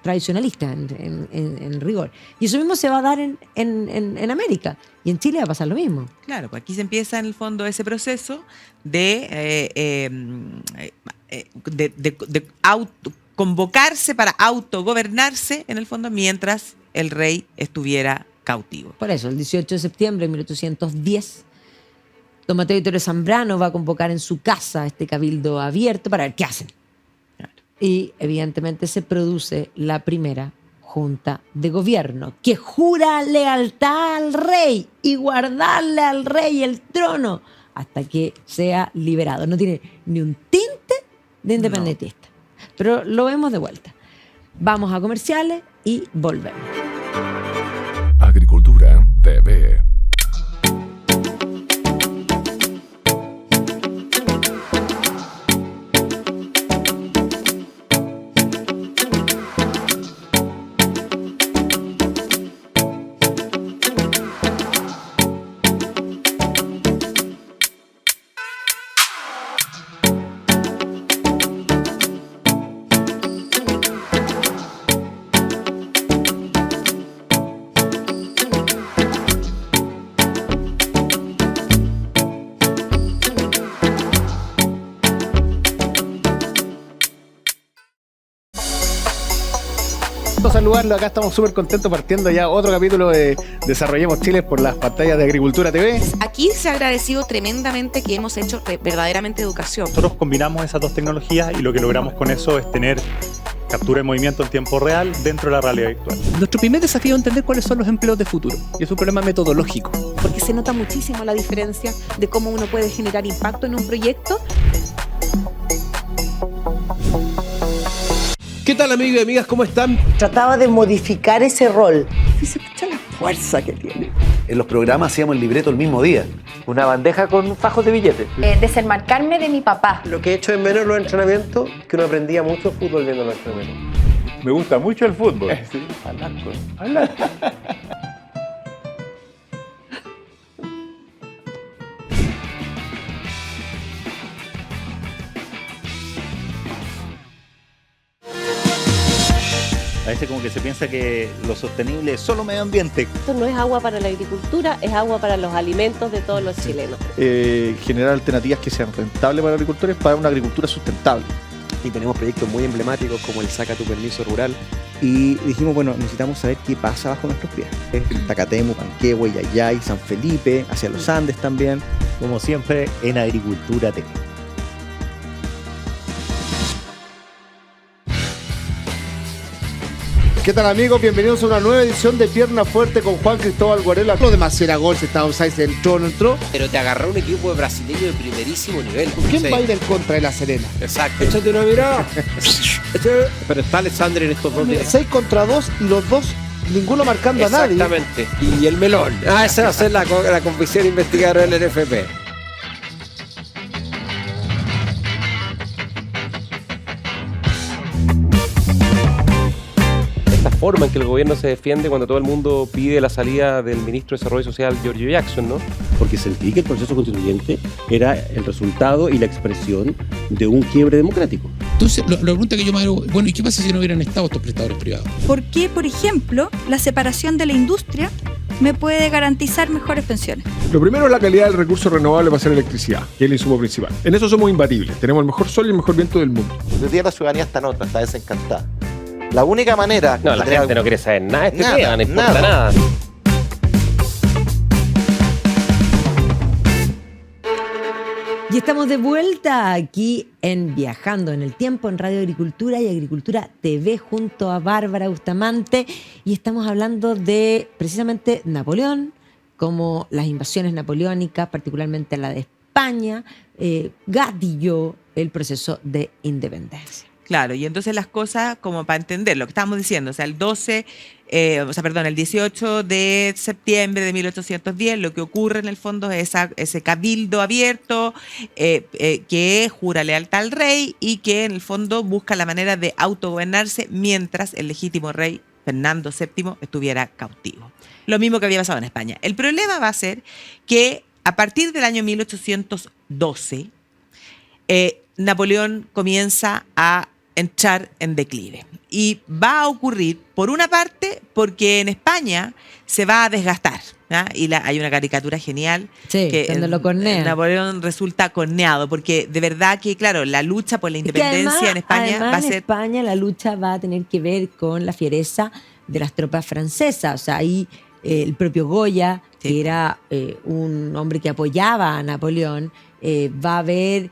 Speaker 1: tradicionalistas en rigor. Y eso mismo se va a dar en América. Y en Chile va a pasar lo mismo.
Speaker 2: Claro, pues aquí se empieza en el fondo ese proceso de convocarse para autogobernarse, en el fondo, mientras el rey estuviera cautivo.
Speaker 1: Por eso, el 18 de septiembre de 1810, don Mateo Vittorio Zambrano va a convocar en su casa este cabildo abierto para ver qué hacen. Claro. Y evidentemente se produce la primera junta de gobierno que jura lealtad al rey y guardarle al rey el trono hasta que sea liberado. No tiene ni un tinte de independentista. No. Pero lo vemos de vuelta. Vamos a comerciales y volvemos.
Speaker 20: Agricultura TV.
Speaker 4: Saludarlo, acá estamos súper contentos partiendo ya otro capítulo de Desarrollemos Chile por las pantallas de Agricultura TV.
Speaker 5: Aquí se ha agradecido tremendamente que hemos hecho verdaderamente educación.
Speaker 6: Nosotros combinamos esas dos tecnologías y lo que logramos con eso es tener captura de movimiento en tiempo real dentro de la realidad virtual.
Speaker 7: Nuestro primer desafío es entender cuáles son los empleos de futuro, y es un problema metodológico.
Speaker 5: Porque se nota muchísimo la diferencia de cómo uno puede generar impacto en un proyecto.
Speaker 16: ¿Qué tal, amigos y amigas? ¿Cómo están?
Speaker 8: Trataba de modificar ese rol.
Speaker 15: Y se escucha la fuerza que tiene.
Speaker 9: En los programas hacíamos el libreto el mismo día.
Speaker 12: Una bandeja con fajos de billetes.
Speaker 3: Desenmarcarme de mi papá.
Speaker 12: Lo que he hecho en menos en los entrenamientos, que uno aprendía mucho fútbol viendo los entrenamientos.
Speaker 13: Me gusta mucho el fútbol.
Speaker 21: Sí, alasco.
Speaker 14: A veces como que se piensa que lo sostenible es solo medio ambiente.
Speaker 11: Esto no es agua para la agricultura, es agua para los alimentos de todos los chilenos.
Speaker 15: Generar alternativas que sean rentables para los agricultores para una agricultura sustentable.
Speaker 10: Y tenemos proyectos muy emblemáticos como el Saca tu Permiso Rural.
Speaker 15: Y dijimos, bueno, necesitamos saber qué pasa bajo nuestros pies. Tacatemu, Panquehue, Yayay, San Felipe, hacia los Andes también.
Speaker 14: Como siempre, en Agricultura TV.
Speaker 4: ¿Qué tal, amigos? Bienvenidos a una nueva edición de Pierna Fuerte con Juan Cristóbal Guarela. Lo de Macera Gol, se estaba entró, no entró.
Speaker 16: Pero te agarró un equipo de brasileños de primerísimo nivel.
Speaker 4: ¿Quién va a ir en contra de La Serena?
Speaker 16: Exacto. Échate una mirada. Pero está Alexander en estos dos días.
Speaker 4: 6 contra 2 y los dos, ninguno marcando a nadie.
Speaker 16: Exactamente. Y el melón. Esa va a ser la comisión investigadora del NFP.
Speaker 10: Forma en que el gobierno se defiende cuando todo el mundo pide la salida del ministro de Desarrollo Social, Giorgio Jackson, ¿no?
Speaker 17: Porque sentí que el proceso constituyente era el resultado y la expresión de un quiebre democrático.
Speaker 18: Entonces, la pregunta que yo me hago, bueno, ¿y qué pasa si no hubieran estado estos prestadores privados?
Speaker 19: ¿Por qué, por ejemplo, la separación de la industria me puede garantizar mejores pensiones?
Speaker 20: Lo primero es la calidad del recurso renovable va a ser electricidad, que es el insumo principal. En eso somos imbatibles. Tenemos el mejor sol y el mejor viento del mundo.
Speaker 21: Hoy día la ciudadanía está en otra, está desencantada. La única manera...
Speaker 10: No, la gente no quiere saber nada de este tema, no importa nada.
Speaker 1: Y estamos de vuelta aquí en Viajando en el Tiempo, en Radio Agricultura y Agricultura TV, junto a Bárbara Bustamante. Y estamos hablando de, precisamente, Napoleón, cómo las invasiones napoleónicas, particularmente la de España, gatilló el proceso de independencia.
Speaker 2: Claro, y entonces las cosas, como para entender lo que estábamos diciendo, o sea, el 18 de septiembre de 1810, lo que ocurre en el fondo es ese cabildo abierto que jura lealtad al rey y que en el fondo busca la manera de autogobernarse mientras el legítimo rey Fernando VII estuviera cautivo. Lo mismo que había pasado en España. El problema va a ser que a partir del año 1812, Napoleón comienza a entrar en declive. Y va a ocurrir, por una parte, porque en España se va a desgastar. Y hay una caricatura genial que Napoleón resulta corneado, porque de verdad que, claro, la lucha por la independencia en España va a ser...
Speaker 1: En España la lucha va a tener que ver con la fiereza de las tropas francesas. O sea, ahí el propio Goya, que era un hombre que apoyaba a Napoleón, va a ver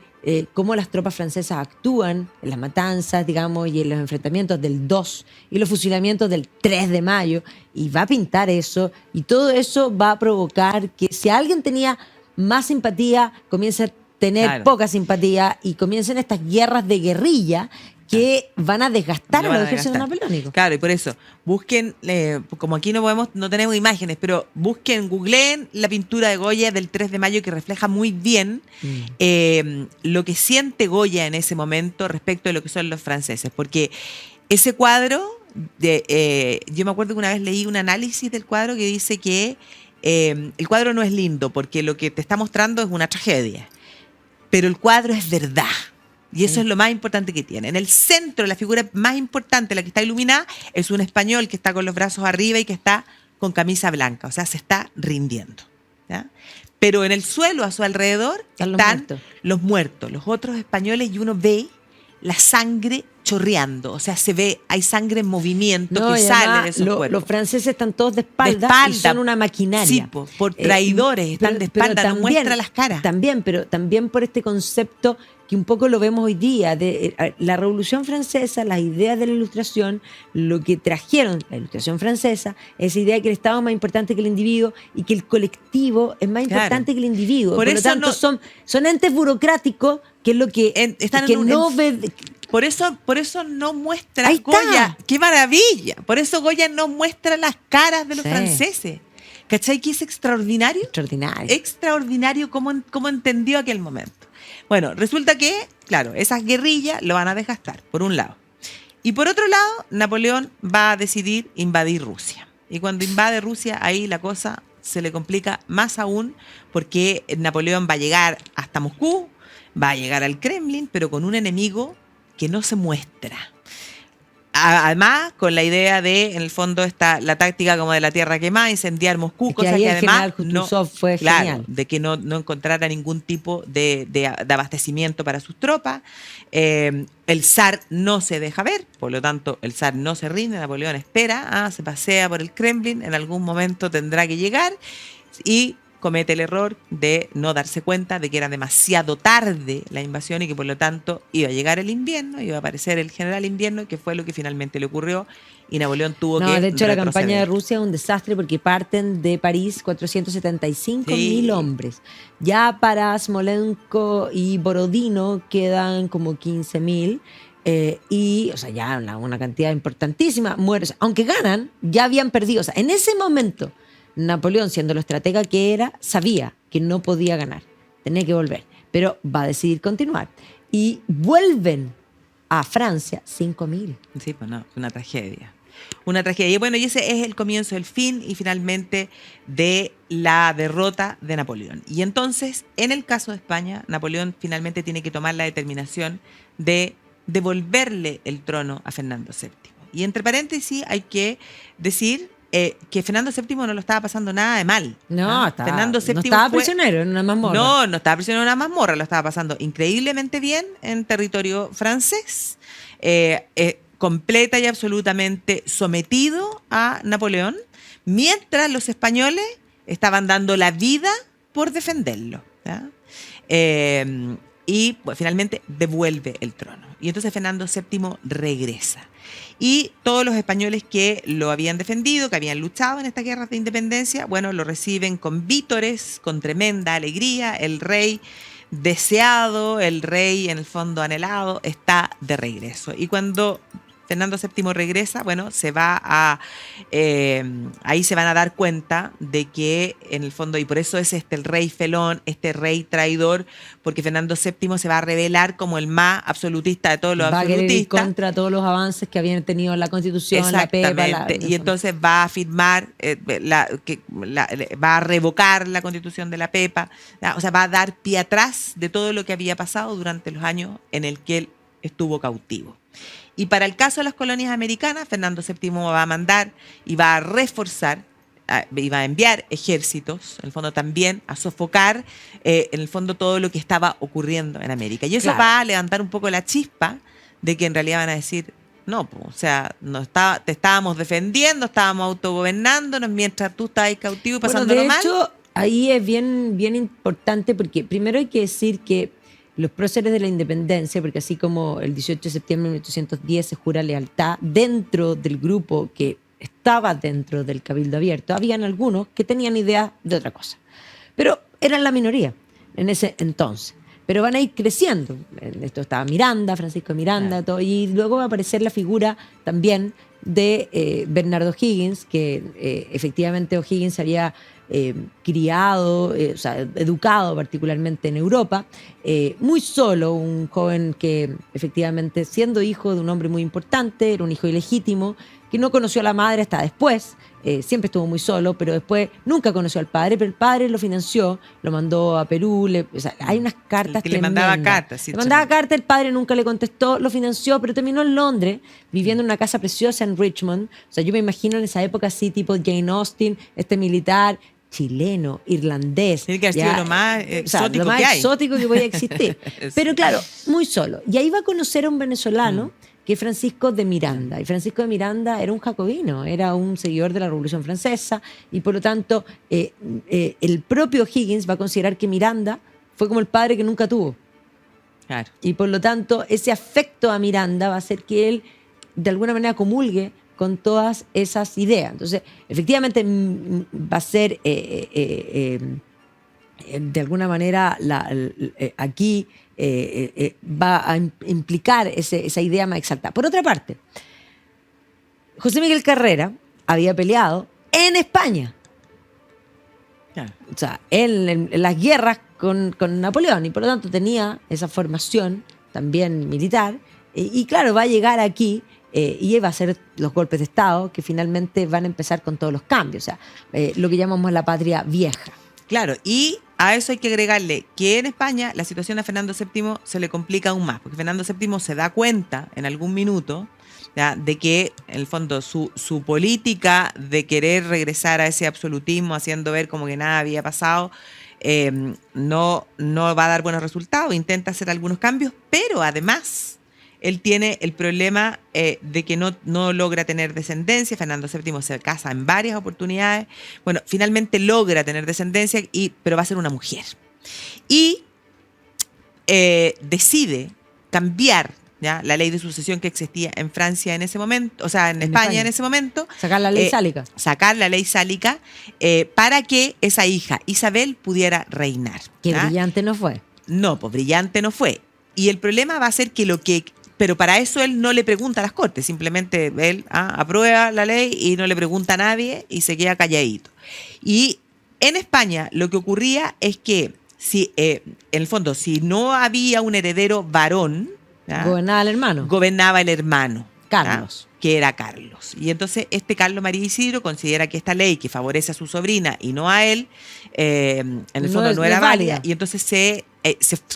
Speaker 1: cómo las tropas francesas actúan en las matanzas, digamos, y en los enfrentamientos del 2 y los fusilamientos del 3 de mayo, y va a pintar eso, y todo eso va a provocar que si alguien tenía más simpatía, comience a tener poca simpatía, y comiencen estas guerras de guerrilla que van a desgastar a los ejércitos napoleónicos.
Speaker 2: Claro, y por eso, busquen, como aquí no tenemos imágenes, pero busquen, googleen la pintura de Goya del 3 de mayo que refleja muy bien lo que siente Goya en ese momento respecto de lo que son los franceses. Porque ese cuadro, yo me acuerdo que una vez leí un análisis del cuadro que dice que el cuadro no es lindo porque lo que te está mostrando es una tragedia, pero el cuadro es verdad. Y eso es lo más importante que tiene. En el centro, la figura más importante, la que está iluminada, es un español que está con los brazos arriba y que está con camisa blanca. O sea, se está rindiendo. ¿Ya? Pero en el suelo, a su alrededor, están los muertos, los otros españoles, y uno ve la sangre chorreando. O sea, se ve, hay sangre en movimiento que sale de esos cuerpos.
Speaker 1: Los franceses están todos de espalda y son una maquinaria.
Speaker 2: Sí, por traidores, están de espalda, también, no muestra las caras.
Speaker 1: También, pero también por este concepto que un poco lo vemos hoy día, de la Revolución Francesa, las ideas de la Ilustración, lo que trajeron la Ilustración Francesa, esa idea de que el Estado es más importante que el individuo y que el colectivo es más importante que el individuo. Por lo tanto, son entes burocráticos, que es lo que,
Speaker 2: están
Speaker 1: que no ve...
Speaker 2: Por eso no muestra Goya. ¡Qué maravilla! Por eso Goya no muestra las caras de los franceses. ¿Cachai? Que es extraordinario. Extraordinario cómo entendió aquel momento. Bueno, resulta que, claro, esas guerrillas lo van a desgastar, por un lado. Y por otro lado, Napoleón va a decidir invadir Rusia. Y cuando invade Rusia, ahí la cosa se le complica más aún, porque Napoleón va a llegar hasta Moscú, va a llegar al Kremlin, pero con un enemigo que no se muestra. Además, con la idea de, en el fondo, está la táctica como de la tierra quemada, incendiar Moscú, cosa que además
Speaker 1: fue genial.
Speaker 2: De que no encontrara ningún tipo de abastecimiento para sus tropas. El zar no se deja ver, por lo tanto, el zar no se rinde, Napoleón espera, se pasea por el Kremlin, en algún momento tendrá que llegar y comete el error de no darse cuenta de que era demasiado tarde la invasión y que por lo tanto iba a llegar el invierno, iba a aparecer el general invierno, que fue lo que finalmente le ocurrió, y Napoleón tuvo que
Speaker 1: de hecho,
Speaker 2: retroceder.
Speaker 1: La campaña de Rusia es un desastre porque parten de París 475.000 hombres. Ya para Smolensk y Borodino quedan como 15.000. Y, o sea, ya una cantidad importantísima muertos. Aunque ganan, ya habían perdido. O sea, en ese momento, Napoleón, siendo lo estratega que era, sabía que no podía ganar, tenía que volver, pero va a decidir continuar. Y vuelven a Francia 5.000.
Speaker 2: Sí, pues no, es una tragedia. Una tragedia. Y bueno, y ese es el comienzo, el fin y finalmente de la derrota de Napoleón. Y entonces, en el caso de España, Napoleón finalmente tiene que tomar la determinación de devolverle el trono a Fernando VII. Y entre paréntesis hay que decir que Fernando VII no lo estaba pasando nada de mal. Fernando VII
Speaker 1: no estaba prisionero en una mazmorra.
Speaker 2: No estaba prisionero en una mazmorra, lo estaba pasando increíblemente bien en territorio francés, completa y absolutamente sometido a Napoleón, mientras los españoles estaban dando la vida por defenderlo. y pues, finalmente devuelve el trono. Y entonces Fernando VII regresa. Y todos los españoles que lo habían defendido, que habían luchado en estas guerras de independencia, bueno, lo reciben con vítores, con tremenda alegría. El rey deseado, el rey en el fondo anhelado, está de regreso. Y cuando Fernando VII regresa, bueno, ahí se van a dar cuenta de que en el fondo, y por eso es el rey felón, este rey traidor, porque Fernando VII se va a revelar como el más absolutista de todos los absolutistas. Va a querer ir
Speaker 1: contra todos los avances que habían tenido la Constitución, la PEPA.
Speaker 2: Y entonces va a firmar, va a revocar la Constitución de la PEPA, o sea, va a dar pie atrás de todo lo que había pasado durante los años en el que él estuvo cautivo. Y para el caso de las colonias americanas, Fernando VII va a mandar y va a reforzar, y va a enviar ejércitos, en el fondo también, a sofocar, en el fondo, todo lo que estaba ocurriendo en América. Y eso va a levantar un poco la chispa de que en realidad van a decir, no, o sea, te estábamos defendiendo, estábamos autogobernándonos mientras tú estabas cautivo y pasándolo mal.
Speaker 1: De hecho, ahí es bien importante porque primero hay que decir que los próceres de la independencia, porque así como el 18 de septiembre de 1810 se jura lealtad dentro del grupo que estaba dentro del Cabildo Abierto, habían algunos que tenían ideas de otra cosa. Pero eran la minoría en ese entonces. Pero van a ir creciendo. En esto estaba Miranda, Francisco de Miranda, todo, y luego va a aparecer la figura también de Bernardo O'Higgins, que efectivamente O'Higgins había criado, o sea, educado particularmente en Europa, muy solo, un joven que efectivamente, siendo hijo de un hombre muy importante, era un hijo ilegítimo, que no conoció a la madre hasta después, siempre estuvo muy solo, pero después nunca conoció al padre, pero el padre lo financió, lo mandó a Perú, o sea, hay unas cartas
Speaker 2: que le mandaba cartas. Sí,
Speaker 1: le mandaba cartas, el padre nunca le contestó, lo financió, pero terminó en Londres, viviendo en una casa preciosa en Richmond. O sea, yo me imagino en esa época así, tipo Jane Austen, este militar chileno, irlandés.
Speaker 2: Tiene que haber sido lo más exótico
Speaker 1: lo más
Speaker 2: que hay.
Speaker 1: exótico que puede existir.
Speaker 2: Sí.
Speaker 1: Pero claro, muy solo. Y ahí va a conocer a un venezolano que es Francisco de Miranda. Y Francisco de Miranda era un jacobino, era un seguidor de la Revolución Francesa, y por lo tanto el propio Higgins va a considerar que Miranda fue como el padre que nunca tuvo.
Speaker 2: Claro.
Speaker 1: Y por lo tanto ese afecto a Miranda va a hacer que él de alguna manera comulgue con todas esas ideas. Entonces, efectivamente va a ser de alguna manera aquí va a implicar esa idea más exaltada. Por otra parte, José Miguel Carrera había peleado en España. O sea, en las guerras con Napoleón, y por lo tanto tenía esa formación también militar. Y claro, va a llegar aquí y va a hacer los golpes de Estado que finalmente van a empezar con todos los cambios. O sea, lo que llamamos la patria vieja.
Speaker 2: Claro, y a eso hay que agregarle que en España la situación a Fernando VII se le complica aún más, porque Fernando VII se da cuenta en algún minuto, ¿ya?, de que en el fondo su política de querer regresar a ese absolutismo, haciendo ver como que nada había pasado, no va a dar buenos resultados. Intenta hacer algunos cambios, pero además él tiene el problema de que no logra tener descendencia. Fernando VII se casa en varias oportunidades. Bueno, finalmente logra tener descendencia, pero va a ser una mujer. Y decide cambiar, ¿ya?, la ley de sucesión que existía en Francia en ese momento, o sea, en España en ese momento.
Speaker 1: Sacar la ley sálica.
Speaker 2: Sacar la ley sálica para que esa hija, Isabel, pudiera reinar.
Speaker 1: Que brillante no fue.
Speaker 2: No, pues brillante no fue. Y el problema va a ser pero para eso él no le pregunta a las Cortes, simplemente él aprueba la ley y no le pregunta a nadie y se queda calladito. Y en España lo que ocurría es que en el fondo, si no había un heredero varón, ¿ya?, gobernaba el hermano.
Speaker 1: Carlos.
Speaker 2: ¿Ya?, que era Carlos. Y entonces Carlos María Isidro considera que esta ley que favorece a su sobrina y no a él, en el fondo no era válida. Y entonces se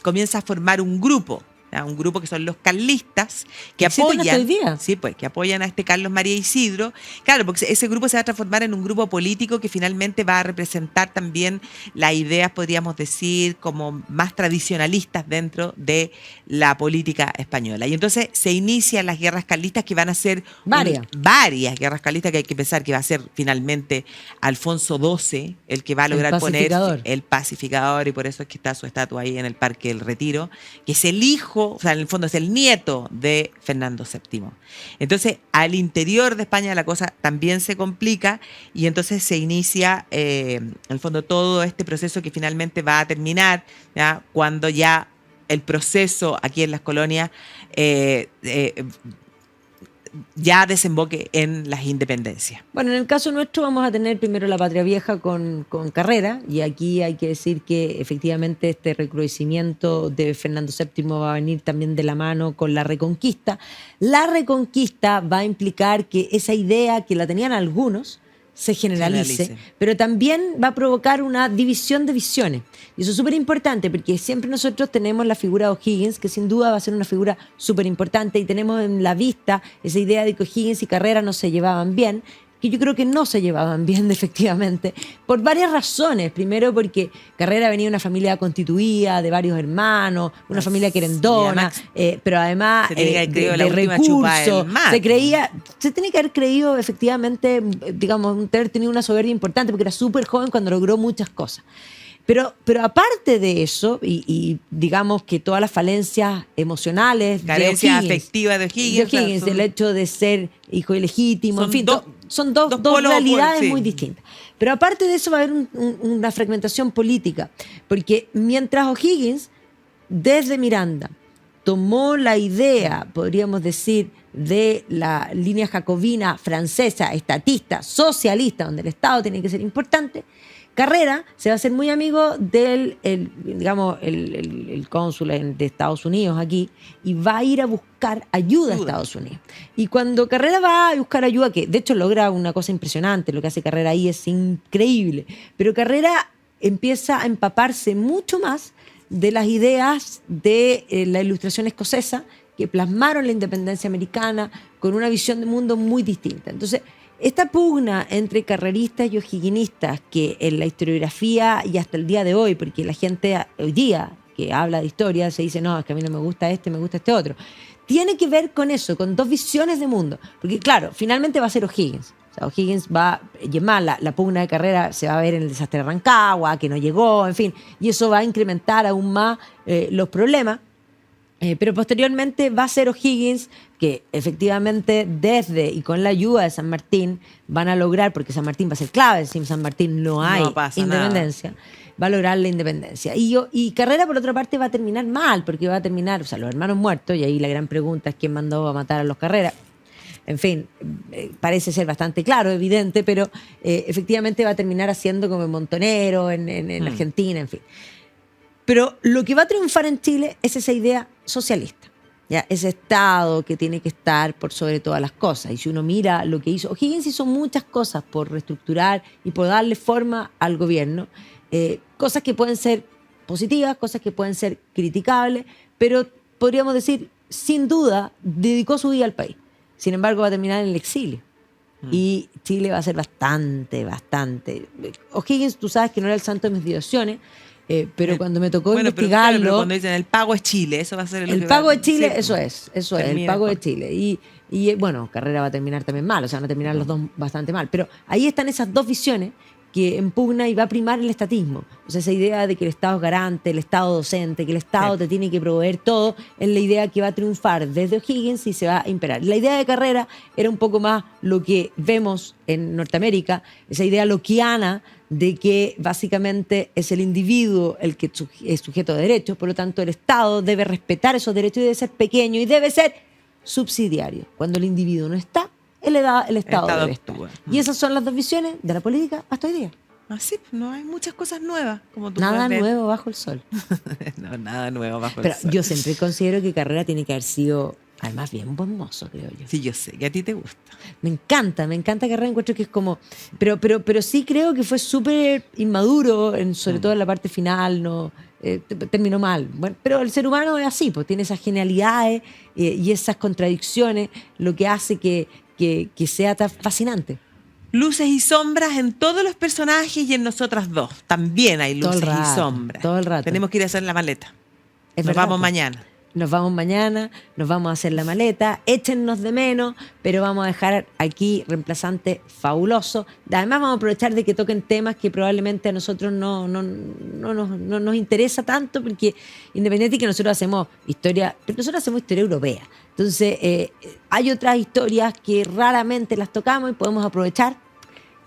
Speaker 2: comienza a formar un grupo, un grupo que son los carlistas, que
Speaker 1: ¿Existen hasta hoy día?
Speaker 2: sí, pues, que apoyan a este Carlos María Isidro. Claro, porque ese grupo se va a transformar en un grupo político que finalmente va a representar también las ideas, podríamos decir, como más tradicionalistas dentro de la política española. Y entonces se inician las guerras carlistas, que van a ser varias guerras carlistas, que hay que pensar que va a ser finalmente Alfonso XII el que va a lograr poner el pacificador, y por eso es que está su estatua ahí en el Parque del Retiro, que es el hijo, o sea, en el fondo es el nieto de Fernando VII. Entonces, al interior de España la cosa también se complica, y entonces se inicia, en el fondo, todo este proceso que finalmente va a terminar, ¿ya?, cuando ya el proceso aquí en las colonias ya desemboque en las independencias.
Speaker 1: Bueno, en el caso nuestro vamos a tener primero la Patria Vieja con Carrera, y aquí hay que decir que efectivamente este recrudecimiento de Fernando VII va a venir también de la mano con la Reconquista. La Reconquista va a implicar que esa idea que la tenían algunos se generalice, pero también va a provocar una división de visiones. Y eso es súper importante, porque siempre nosotros tenemos la figura de O'Higgins, que sin duda va a ser una figura súper importante, y tenemos en la vista esa idea de que O'Higgins y Carrera no se llevaban bien, que yo creo que no se llevaban bien, efectivamente, por varias razones. Primero, porque Carrera venía de una familia constituida, de varios hermanos, una familia querendona, pero además de recursos. Se tiene que haber creído, efectivamente, digamos, haber tenido una soberbia importante, porque era súper joven cuando logró muchas cosas. Pero aparte de eso, y digamos que todas las falencias emocionales,
Speaker 2: carencias afectivas de O'Higgins,
Speaker 1: el hecho de ser hijo ilegítimo, en fin, son dos realidades muy distintas. Pero aparte de eso va a haber una fragmentación política, porque mientras O'Higgins, desde Miranda, tomó la idea, podríamos decir, de la línea jacobina francesa, estatista, socialista, donde el Estado tiene que ser importante, Carrera se va a hacer muy amigo del el cónsul de Estados Unidos aquí, y va a ir a buscar ayuda a Estados Unidos. Y cuando Carrera va a buscar ayuda, que de hecho logra una cosa impresionante, lo que hace Carrera ahí es increíble, pero Carrera empieza a empaparse mucho más de las ideas de la Ilustración escocesa, que plasmaron la independencia americana con una visión de mundo muy distinta. Entonces, esta pugna entre carreristas y o'higginistas, que en la historiografía y hasta el día de hoy, porque la gente hoy día que habla de historia se dice, no, es que a mí no me gusta este otro, tiene que ver con eso, con dos visiones de mundo. Porque claro, finalmente va a ser O'Higgins. O sea, O'Higgins va, y más la pugna de Carrera se va a ver en el desastre de Rancagua, que no llegó, en fin, y eso va a incrementar aún más los problemas. Pero posteriormente va a ser O'Higgins que efectivamente desde y con la ayuda de San Martín van a lograr, porque San Martín va a ser clave, sin San Martín no hay independencia, va a lograr la independencia. Y Carrera, por otra parte, va a terminar mal, porque va a terminar, o sea, los hermanos muertos, y ahí la gran pregunta es quién mandó a matar a los Carrera. En fin, parece ser bastante claro, evidente, pero efectivamente va a terminar haciendo como en Montonero, en Argentina, en fin. Pero lo que va a triunfar en Chile es esa idea socialista, ¿ya? Ese Estado que tiene que estar por sobre todas las cosas. Y si uno mira lo que hizo, O'Higgins hizo muchas cosas por reestructurar y por darle forma al gobierno, cosas que pueden ser positivas, cosas que pueden ser criticables, pero podríamos decir, sin duda, dedicó su vida al país. Sin embargo, va a terminar en el exilio. Y Chile va a ser bastante. O'Higgins, tú sabes que no era el santo de mis devociones, pero cuando me tocó investigarlo...
Speaker 2: Pero cuando dicen el pago es Chile, eso va a ser
Speaker 1: el pago de Chile, sí, eso es, el pago de Chile. Y bueno, Carrera va a terminar también mal, o sea, van a terminar los dos bastante mal. Pero ahí están esas dos visiones que impugna y va a primar el estatismo. O sea, esa idea de que el Estado es garante, el Estado docente, que el Estado te tiene que proveer todo, es la idea que va a triunfar desde O'Higgins y se va a imperar. La idea de Carrera era un poco más lo que vemos en Norteamérica, esa idea lockeana de que básicamente es el individuo el que es sujeto de derechos, por lo tanto el Estado debe respetar esos derechos y debe ser pequeño y debe ser subsidiario. Cuando el individuo no está, el Estado debe estar. Y esas son las dos visiones de la política hasta hoy día.
Speaker 2: Así, no hay muchas cosas nuevas. Como tú
Speaker 1: nada nuevo bajo el sol.
Speaker 2: No, nada nuevo bajo el sol.
Speaker 1: Pero yo siempre considero que Carrera tiene que haber sido Además, bien buen mozo, creo yo.
Speaker 2: Sí, yo sé, que a ti te gusta.
Speaker 1: Me encanta Carrera, encuentro que es como... Pero sí creo que fue súper inmaduro, sobre todo en la parte final, no terminó mal. Bueno, pero el ser humano es así, pues tiene esas genialidades y esas contradicciones, lo que hace que sea tan fascinante.
Speaker 2: Luces y sombras en todos los personajes y en nosotras dos. También hay luces y sombras.
Speaker 1: Todo el rato.
Speaker 2: Tenemos que ir a hacer la maleta.
Speaker 1: Nos
Speaker 2: vamos mañana.
Speaker 1: Nos vamos mañana, nos vamos a hacer la maleta, échennos de menos, pero vamos a dejar aquí reemplazantes fabulosos. Además vamos a aprovechar de que toquen temas que probablemente a nosotros no nos interesa tanto, porque independiente de que nosotros hacemos historia, pero nosotros hacemos historia europea. Entonces hay otras historias que raramente las tocamos y podemos aprovechar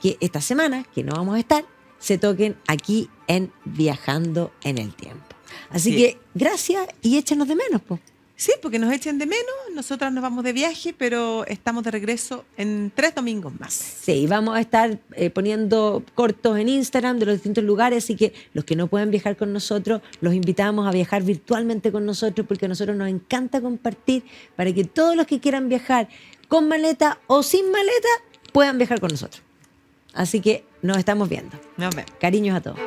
Speaker 1: que esta semana, que no vamos a estar, se toquen aquí en Viajando en el Tiempo. Así que gracias y échenos de menos, po.
Speaker 2: Sí, porque nos echen de menos. Nosotras nos vamos de viaje, pero estamos de regreso en 3 domingos más.
Speaker 1: Sí, vamos a estar poniendo cortos en Instagram de los distintos lugares, así que los que no pueden viajar con nosotros, los invitamos a viajar virtualmente con nosotros, porque a nosotros nos encanta compartir para que todos los que quieran viajar con maleta o sin maleta puedan viajar con nosotros. Así que nos estamos viendo.
Speaker 2: Nos vemos.
Speaker 1: Cariños a todos.